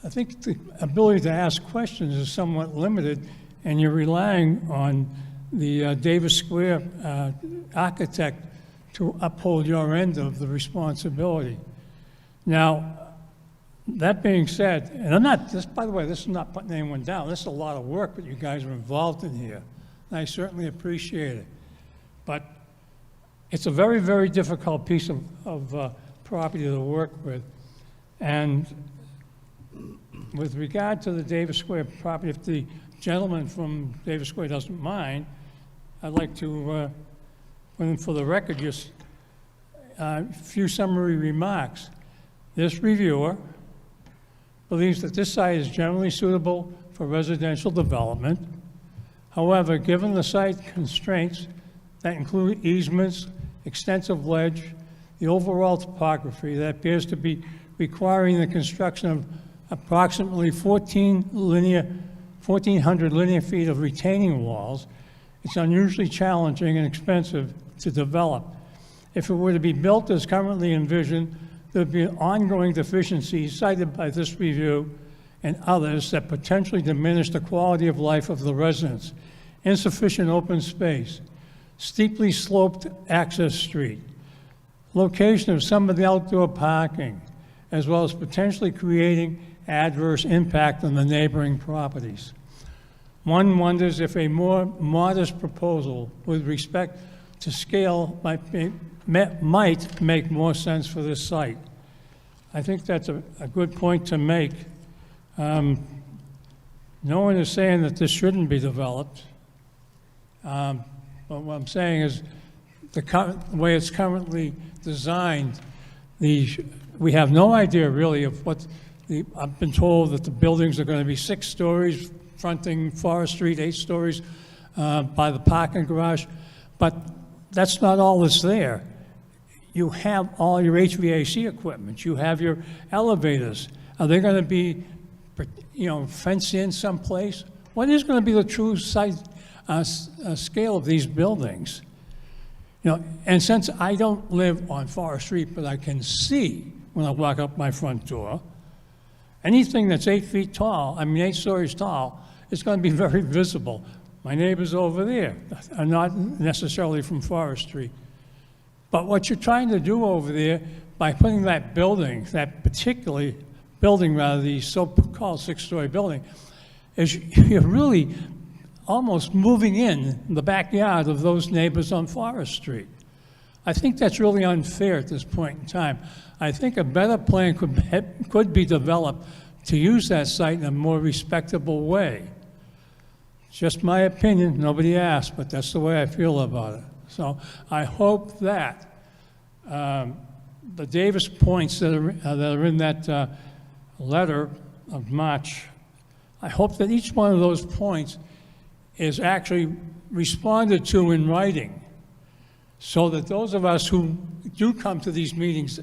Speaker 12: I think the ability to ask questions is somewhat limited, and you're relying on the Davis Square architect to uphold your end of the responsibility. Now, that being said, and I'm not, this, by the way, this is not putting anyone down. This is a lot of work that you guys are involved in here, and I certainly appreciate it. But it's a very, very difficult piece of property to work with. And with regard to the Davis Square property, if the gentleman from Davis Square doesn't mind, I'd like to put in for the record just a few summary remarks. This reviewer believes that this site is generally suitable for residential development. However, given the site constraints that include easements, extensive ledge, the overall topography that appears to be requiring the construction of approximately 1,400 linear feet of retaining walls, it's unusually challenging and expensive to develop. If it were to be built as currently envisioned, there would be ongoing deficiencies cited by this review and others that potentially diminish the quality of life of the residents. Insufficient open space, steeply sloped access street, location of some of the outdoor parking, as well as potentially creating adverse impact on the neighboring properties. One wonders if a more modest proposal with respect to scale might make more sense for this site. I think that's a good point to make. No one is saying that this shouldn't be developed. But what I'm saying is the way it's currently designed, we have no idea really of what I've been told that the buildings are going to be 6 stories fronting Forest Street, 8 stories by the parking garage, but that's not all that's there. You have all your HVAC equipment. You have your elevators. Are they going to be, fenced in someplace? What is going to be the true size, scale of these buildings? And since I don't live on Forest Street, but I can see when I walk up my front door, anything that's 8 feet tall, 8 stories tall, is going to be very visible. My neighbors over there are not necessarily from Forest Street. But what you're trying to do over there by putting that building, that particularly building rather, the so-called 6-story building, is you're really almost moving in the backyard of those neighbors on Forest Street. I think that's really unfair at this point in time. I think a better plan could be developed to use that site in a more respectable way. It's just my opinion, nobody asked, but that's the way I feel about it. So I hope that the Davis points that are in that letter of March, I hope that each one of those points is actually responded to in writing, so that those of us who do come to these meetings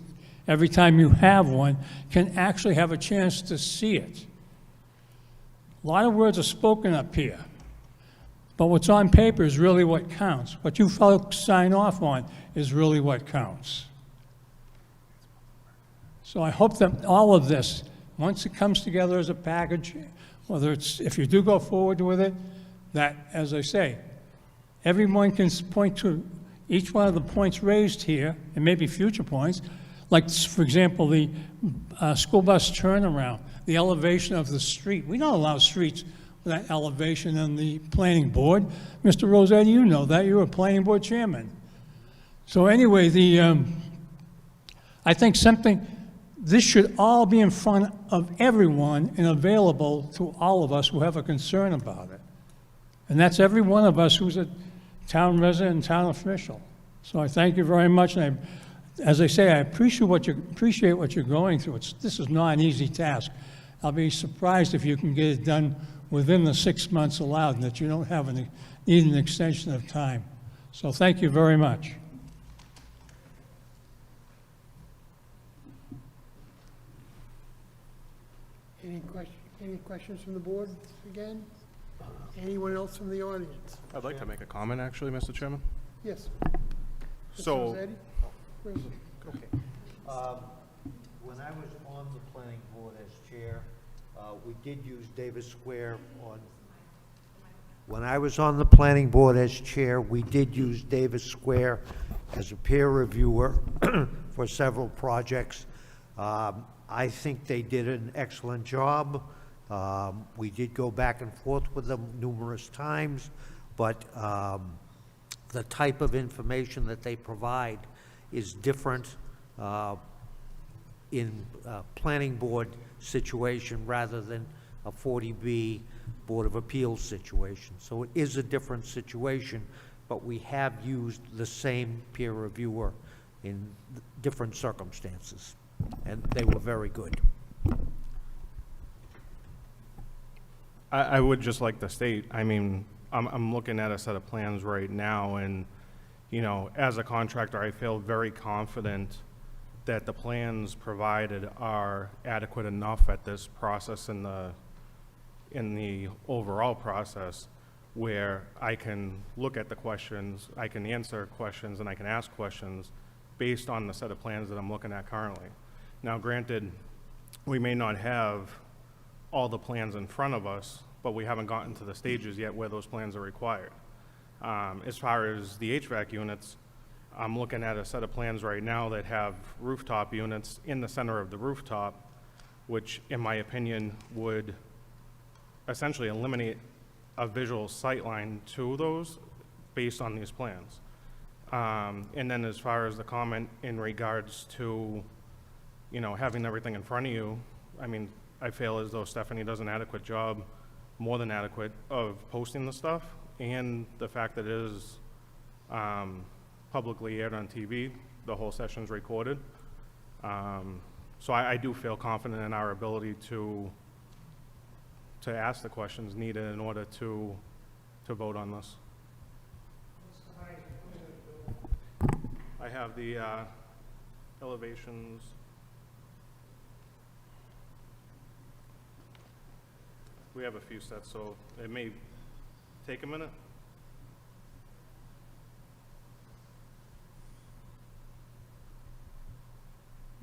Speaker 12: every time you have one can actually have a chance to see it. A lot of words are spoken up here, but what's on paper is really what counts. What you folks sign off on is really what counts. So I hope that all of this, once it comes together as a package, whether it's, if you do go forward with it, that, as I say, everyone can point to each one of the points raised here, and maybe future points, like, for example, the school bus turnaround, the elevation of the street. We don't allow streets with that elevation in the planning board. Mr. Rossetti, you know that. You're a planning board chairman. So anyway, I think this should all be in front of everyone and available to all of us who have a concern about it. And that's every one of us who's a town resident and town official. So I thank you very much, and as I say, I appreciate what you're going through. This is not an easy task. I'll be surprised if you can get it done within the 6 months allowed, and that you don't need an extension of time. So thank you very much.
Speaker 1: Any questions from the board again? Anyone else from the audience?
Speaker 7: I'd like to make a comment, actually, Mr. Chairman.
Speaker 1: Yes. Mr.
Speaker 7: So-
Speaker 1: Rossetti? Where's it?
Speaker 13: Okay. When I was on the planning board as chair, We did use Davis Square on, when I was on the planning board as chair, we did use Davis Square as a peer reviewer for several projects. I think they did an excellent job. We did go back and forth with them numerous times, but the type of information that they provide is different in a planning board situation rather than a 40B Board of Appeals situation. So it is a different situation, but we have used the same peer reviewer in different circumstances, and they were very good.
Speaker 7: I would just like to state, I mean, I'm looking at a set of plans right now, and, you know, as a contractor, I feel very confident that the plans provided are adequate enough at this process in the overall process, where I can look at the questions, I can answer questions, and I can ask questions based on the set of plans that I'm looking at currently. Now, granted, we may not have all the plans in front of us, but we haven't gotten to the stages yet where those plans are required. As far as the HVAC units, I'm looking at a set of plans right now that have rooftop units in the center of the rooftop, which, in my opinion, would essentially eliminate a visual sight line to those based on these plans. And then as far as the comment in regards to, you know, having everything in front of you, I mean, I feel as though Stephanie does an adequate job, more than adequate, of posting the stuff, and the fact that it is publicly aired on TV, the whole session's recorded. So I do feel confident in our ability to ask the questions needed in order to vote on this. I have the elevations. We have a few sets, so it may take a minute.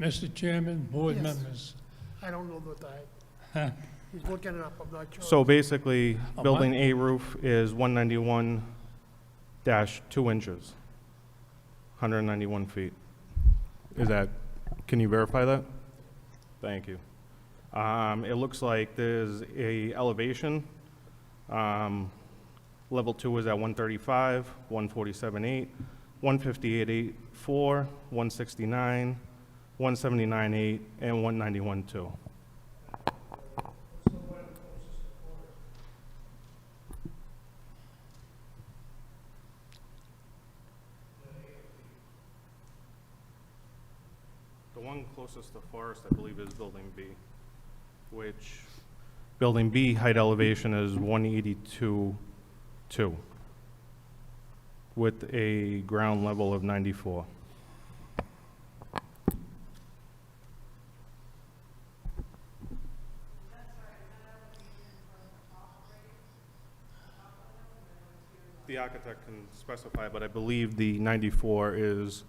Speaker 12: Mr. Chairman, board
Speaker 1: Yes.
Speaker 12: members.
Speaker 1: I don't know what that, he's looking it up, I'm not sure.
Speaker 7: So basically,
Speaker 12: A
Speaker 7: building
Speaker 12: what?
Speaker 7: A roof is 191-2 inches, 191 feet. Is that, can you verify that? Thank you. It looks like there's a elevation. Level 2 is at 135, 147.8, 158.84, 169, 179.8, and 191.2. The one closest to Forest, I believe, is Building B, which Building B height elevation is 182.2 with a ground level of 94. The architect can specify, but I believe the 94 is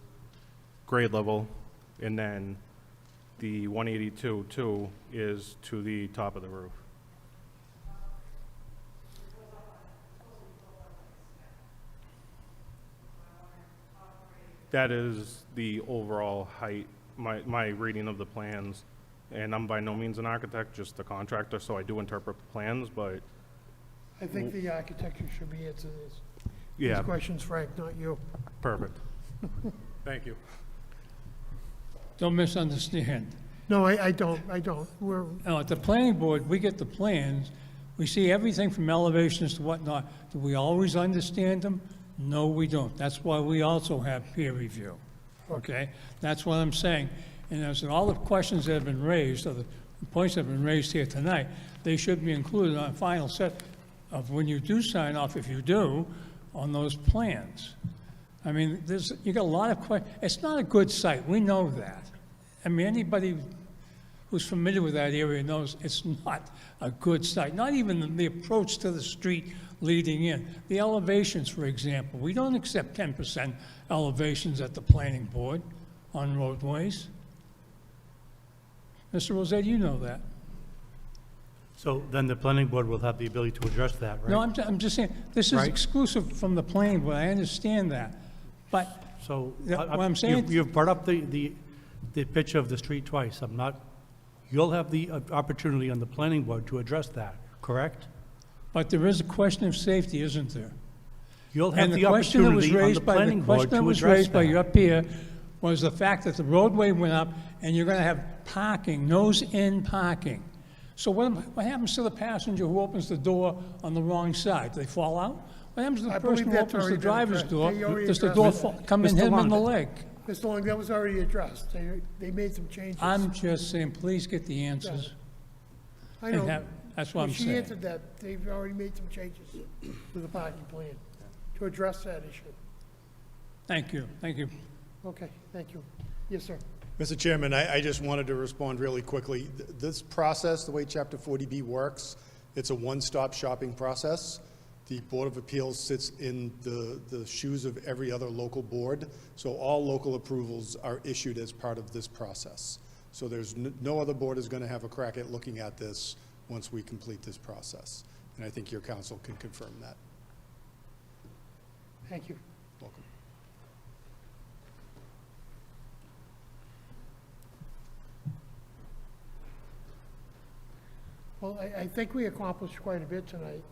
Speaker 7: grade level, and then the 182.2 is to the top of the roof. That is the overall height, my reading of the plans, and I'm by no means an architect, just a contractor, so I do interpret the plans, but
Speaker 1: I think the architecture should be answering these
Speaker 7: yeah,
Speaker 1: questions, Frank, not you.
Speaker 7: perfect. Thank you.
Speaker 12: Don't misunderstand.
Speaker 1: No, I don't, we're,
Speaker 12: Now, at the planning board, we get the plans, we see everything from elevations to whatnot. Do we always understand them? No, we don't. That's why we also have peer review, okay? That's what I'm saying. And as all the questions that have been raised, or the points that have been raised here tonight, they should be included on a final set of when you do sign off, if you do, on those plans. I mean, you got a lot of questions. It's not a good site, we know that. I mean, anybody who's familiar with that area knows it's not a good site, not even the approach to the street leading in. The elevations, for example, we don't accept 10% elevations at the planning board on roadways. Mr. Rossetti, you know that.
Speaker 6: So then the planning board will have the ability to address that, right?
Speaker 12: No, I'm just saying, this is
Speaker 6: Right.
Speaker 12: exclusive from the planning board, I understand that. But
Speaker 6: So.
Speaker 12: Yeah, what I'm saying-
Speaker 6: You've brought up the pitch of the street twice. You'll have the opportunity on the planning board to address that, correct?
Speaker 12: But there is a question of safety, isn't there?
Speaker 6: You'll have
Speaker 12: And
Speaker 6: the
Speaker 12: the question that was
Speaker 6: opportunity on the
Speaker 12: raised by,
Speaker 6: planning
Speaker 12: the
Speaker 6: board
Speaker 12: question that
Speaker 6: to
Speaker 12: was
Speaker 6: address
Speaker 12: raised by you
Speaker 6: that.
Speaker 12: up here was the fact that the roadway went up and you're gonna have parking, nose-in parking. So what happens to the passenger who opens the door on the wrong side? Do they fall out? What happens to
Speaker 1: I
Speaker 12: the
Speaker 1: believe
Speaker 12: person who
Speaker 1: that's
Speaker 12: opens the
Speaker 1: already been
Speaker 12: driver's
Speaker 1: addressed.
Speaker 12: door?
Speaker 1: They already
Speaker 12: Does the
Speaker 1: addressed
Speaker 12: door
Speaker 1: it.
Speaker 12: come in
Speaker 6: Mr.
Speaker 12: him in the
Speaker 6: Long.
Speaker 12: leg?
Speaker 1: Mr. Long, that was already addressed. They made some changes.
Speaker 12: I'm just saying, please get the answers.
Speaker 1: I
Speaker 12: and
Speaker 1: know.
Speaker 12: have- That's what I'm
Speaker 1: She
Speaker 12: saying.
Speaker 1: answered that. They've already made some changes to the parking plan to address that issue.
Speaker 12: Thank you, thank you.
Speaker 1: Okay, thank you. Yes, sir.
Speaker 14: Mr. Chairman, I just wanted to respond really quickly. This process, the way Chapter 40B works, it's a one-stop shopping process. The Board of Appeals sits in the shoes of every other local board, so all local approvals are issued as part of this process. So there's no other board is going to have a crack at looking at this once we complete this process. And I think your council can confirm that.
Speaker 1: Thank you.
Speaker 14: Welcome.
Speaker 1: Well, I think we accomplished quite a bit tonight.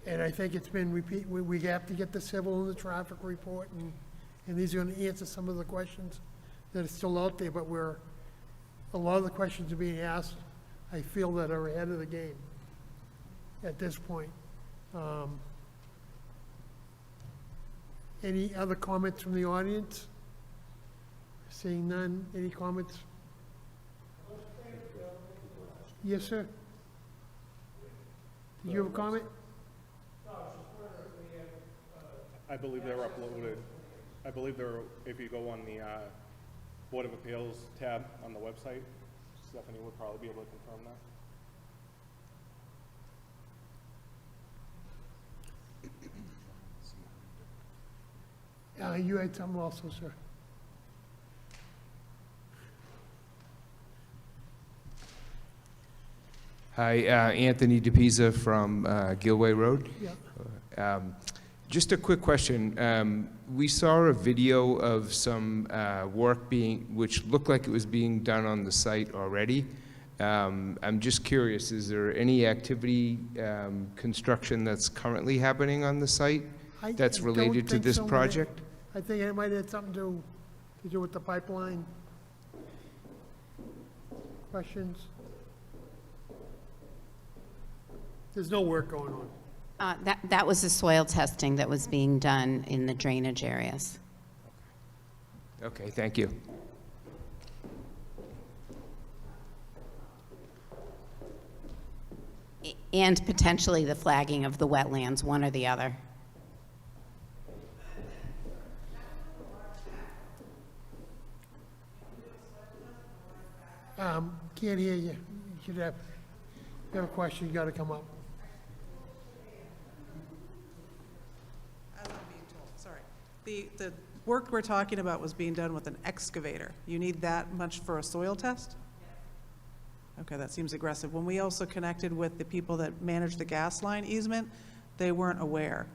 Speaker 1: And I think it's been we have to get the civil and the traffic report, and these are gonna answer some of the questions that are still out there, but a lot of the questions are being asked, I feel, that are ahead of the game at this point. Any other comments from the audience? Seeing none, any comments? Yes, sir? Did you have a comment?
Speaker 7: I believe they're uploaded. I believe they're, if you go on the Board of Appeals tab on the website, Stephanie would probably be able to confirm that.
Speaker 1: You had something also, sir.
Speaker 15: Hi, Anthony DePisa from Gilway Road.
Speaker 1: Yeah.
Speaker 15: Just a quick question. We saw a video of some work which looked like it was being done on the site already. I'm just curious, is there any activity, construction that's currently happening on the site that's
Speaker 1: I
Speaker 15: related
Speaker 1: don't
Speaker 15: to
Speaker 1: think
Speaker 15: this
Speaker 1: so, but
Speaker 15: project?
Speaker 1: I think it might have something to do with the pipeline. Questions? There's no work going on.
Speaker 2: That was the soil testing that was being done in the drainage areas.
Speaker 15: Okay, thank you.
Speaker 2: And potentially the flagging of the wetlands, one or the other.
Speaker 1: Can't hear you. You have a question, you gotta come up.
Speaker 9: As I'm being told, sorry. The work we're talking about was being done with an excavator. You need that much for a soil test? Okay, that seems aggressive. When we also connected with the people that manage the gas line easement, they weren't aware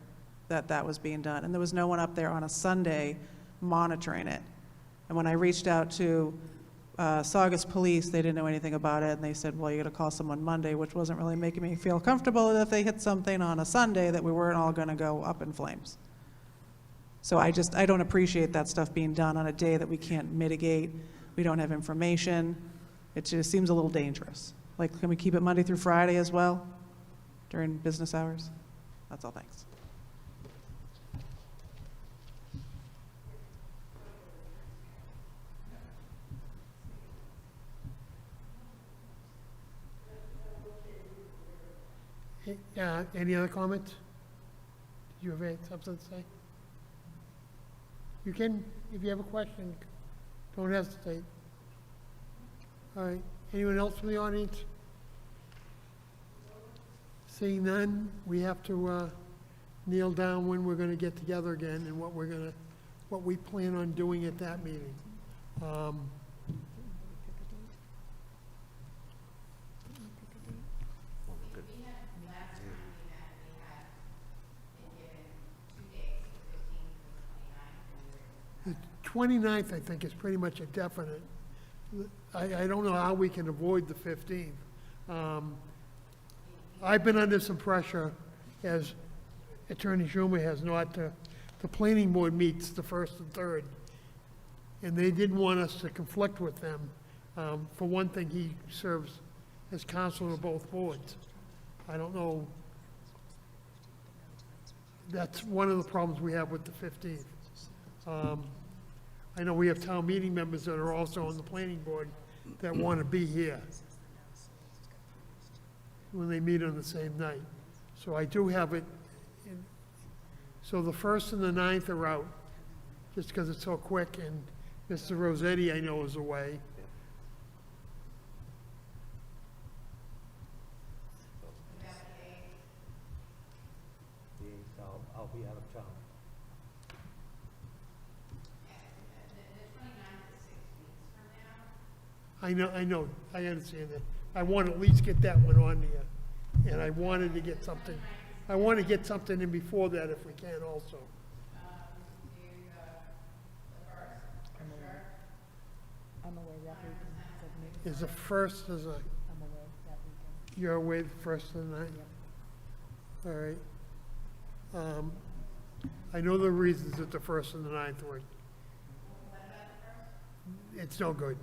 Speaker 9: that that was being done. And there was no one up there on a Sunday monitoring it. And when I reached out to Saugus Police, they didn't know anything about it, and they said, well, you gotta call someone Monday, which wasn't really making me feel comfortable that if they hit something on a Sunday, that we weren't all gonna go up in flames. So I don't appreciate that stuff being done on a day that we can't mitigate, we don't have information. It just seems a little dangerous. Like, can we keep it Monday through Friday as well, during business hours? That's all, thanks.
Speaker 1: Any other comments? Do you have something to say? You can, if you have a question, don't hesitate. All right, anyone else from the audience? Seeing none, we have to nail down when we're gonna get together again and what we plan on doing at that meeting. 29th, I think, is pretty much a definite. I don't know how we can avoid the 15th. I've been under some pressure, as Attorney Schumer has not, the planning board meets the 1st and 3rd, and they didn't want us to conflict with them. For one thing, he serves as counsel to both boards. I don't know. That's one of the problems we have with the 15th. I know we have town meeting members that are also on the planning board that want to be here when they meet on the same night. So I do have it. So the 1st and the 9th are out, just because it's so quick, and Mr. Rossetti, I know, is away.
Speaker 13: I'll be out of town.
Speaker 1: I know, I understand that. I want to at least get that one on there, and I wanted to get something, I want to get something in before that if we can also.
Speaker 10: I'm away that weekend.
Speaker 1: Is the 1st,
Speaker 10: I'm away that weekend.
Speaker 1: you're away the 1st and the 9th? All right. I know the reasons that the 1st and the 9th were. It's no good.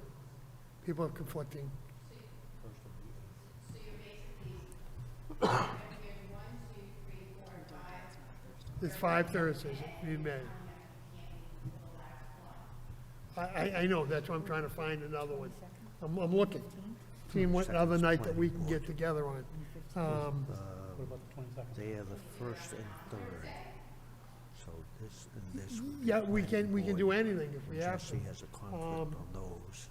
Speaker 1: People are conflicting. There's 5 Thursdays in May. I know, that's why I'm trying to find another one. I'm looking, seeing what other night that we can get together on.
Speaker 6: What about the 22nd?
Speaker 13: They are the 1st and 3rd. So this and this. would be
Speaker 1: Yeah, we
Speaker 13: planning
Speaker 1: can do
Speaker 13: board.
Speaker 1: anything if we have to.
Speaker 13: Jesse has a conflict on those.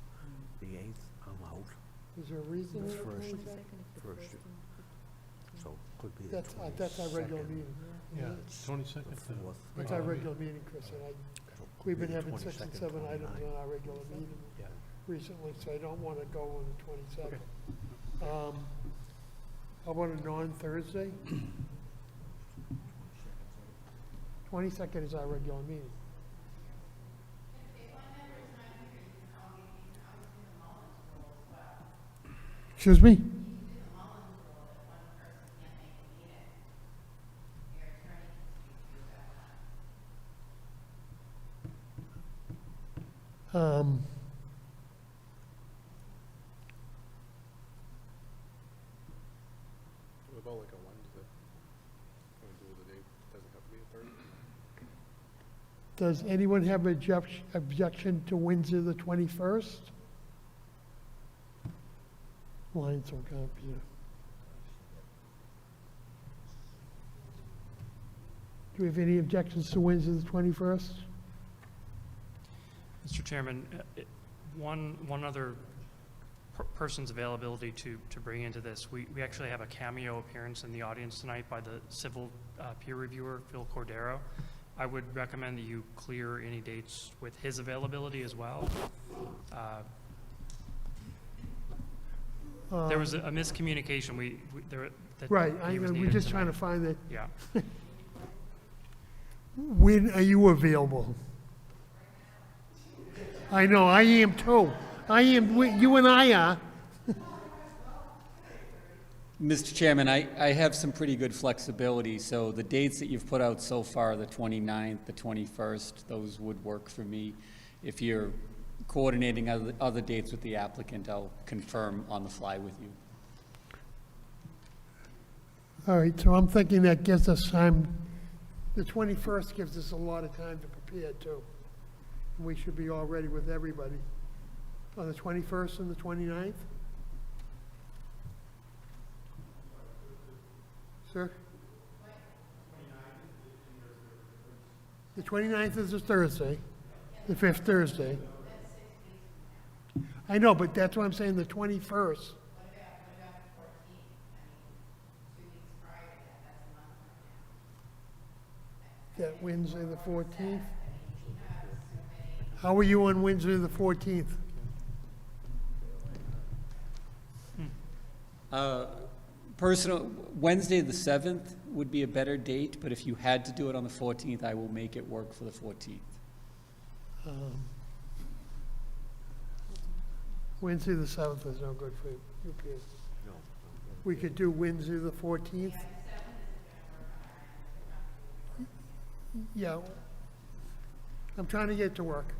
Speaker 13: The 8th, I'm out.
Speaker 1: Is there a reason?
Speaker 13: The
Speaker 1: for that?
Speaker 13: 1st. So could be the 22nd.
Speaker 1: That's our regular meeting.
Speaker 6: Yeah,
Speaker 13: It's
Speaker 6: 22nd.
Speaker 13: the 4th.
Speaker 1: That's our regular meeting, Chris, and
Speaker 13: So
Speaker 1: we've
Speaker 13: could
Speaker 1: been
Speaker 13: be the
Speaker 1: having 6 and
Speaker 13: 22nd,
Speaker 1: 7 items
Speaker 13: 29th.
Speaker 1: on our regular meeting
Speaker 6: Yeah.
Speaker 1: recently, so I don't want to go on the 27th. How about a non-Thursday? 22nd is our regular meeting. Excuse me?
Speaker 7: What about like a Wednesday? Can we do the date? Doesn't have to be a Thursday.
Speaker 1: Does anyone have objection to Wednesday, the 21st? Lines will come up, yeah. Do we have any objections to Wednesday, the 21st?
Speaker 16: Mr. Chairman, one other person's availability to bring into this. We actually have a cameo appearance in the audience tonight by the civil peer reviewer, Phil Cordero. I would recommend that you clear any dates with his availability as well. There was a miscommunication.
Speaker 1: Right, we're just trying to find that.
Speaker 16: Yeah.
Speaker 1: When are you available? I know, I am too. I am, you and I are.
Speaker 17: Mr. Chairman, I have some pretty good flexibility, so the dates that you've put out so far, the 29th, the 21st, those would work for me. If you're coordinating other dates with the applicant, I'll confirm on the fly with you.
Speaker 1: All right, so I'm thinking that gives us time, the 21st gives us a lot of time to prepare too. We should be all ready with everybody. On the 21st and the 29th? Sir? The 29th is a Thursday, the 5th Thursday. I know, but that's why I'm saying the 21st. That Wednesday, the 14th? How are you on Wednesday, the 14th?
Speaker 17: Wednesday, the 7th would be a better date, but if you had to do it on the 14th, I will make it work for the 14th.
Speaker 1: Wednesday, the 7th is no good for you, Peter. We could do Wednesday, the 14th. Yeah. I'm trying to get to work.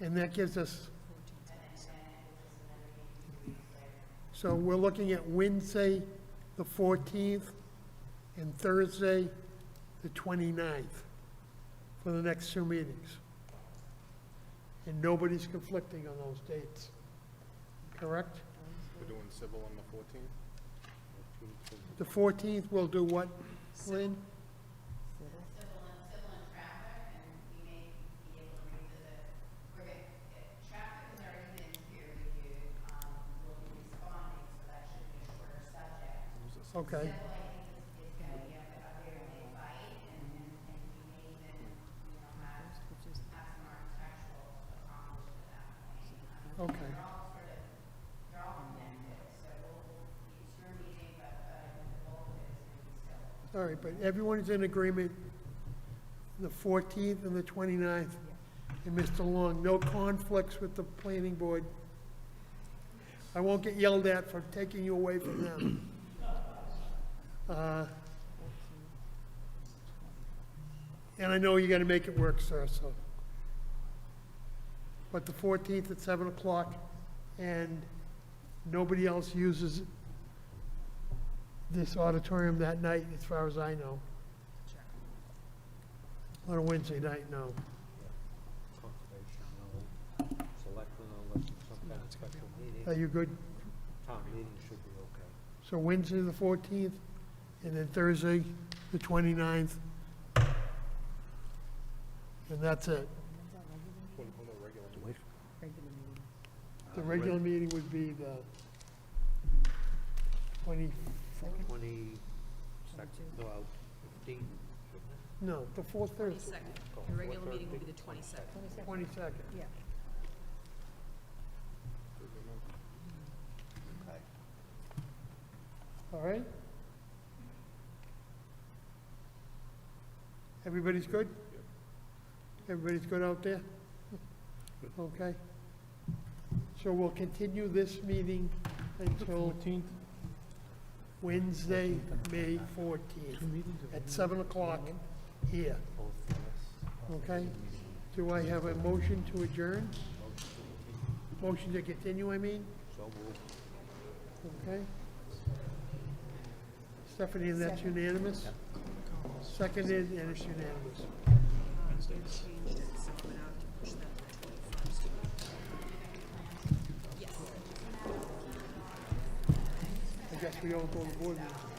Speaker 1: And that gives us, so we're looking at Wednesday, the 14th, and Thursday, the 29th, for the next 2 meetings. And nobody's conflicting on those dates, correct?
Speaker 7: We're doing civil on the 14th?
Speaker 1: The 14th, we'll do what, Lynn?
Speaker 2: Civil and traffic, and we may be able to revisit. Traffic has already been peer reviewed, we'll be responding, so that should be a shorter subject.
Speaker 1: Okay,
Speaker 2: Civil, I think, is gonna be a very big fight, and we may even, have some architectural accomplished at that point.
Speaker 1: okay.
Speaker 2: They're all connected, so it's your meeting, but I think the bulk of it is gonna be civil.
Speaker 1: All right, but everyone is in agreement, the 14th and the 29th. And Mr. Long, no conflicts with the planning board. I won't get yelled at for taking you away from them. And I know you gotta make it work, sir, so. But the 14th at 7 o'clock, and nobody else uses this auditorium that night, as far as I know. On a Wednesday night, no.
Speaker 13: Conservation, no. Selectmen, unless some kind of special meeting.
Speaker 1: Are you good?
Speaker 13: Town meeting should be okay.
Speaker 1: So Wednesday, the 14th, and then Thursday, the 29th. And that's it. The regular meeting would be the 22nd?
Speaker 13: 22nd, no, 15th, shouldn't it?
Speaker 1: No, the fourth Thursday.
Speaker 10: 22nd. Your regular meeting will be the 22nd.
Speaker 1: 22nd.
Speaker 10: Yeah.
Speaker 13: Okay.
Speaker 1: All right? Everybody's good? Everybody's good out there? Okay. So we'll continue this meeting until Wednesday, May 14th, at 7 o'clock here. Okay? Do I have a motion to adjourn? Motion to continue, I mean?
Speaker 13: So moved.
Speaker 1: Okay. Stephanie, and that's unanimous? Seconded, and it's unanimous.
Speaker 10: They changed it, so it went out to push that to the 21st. Yes.
Speaker 1: I guess we all go to board meetings.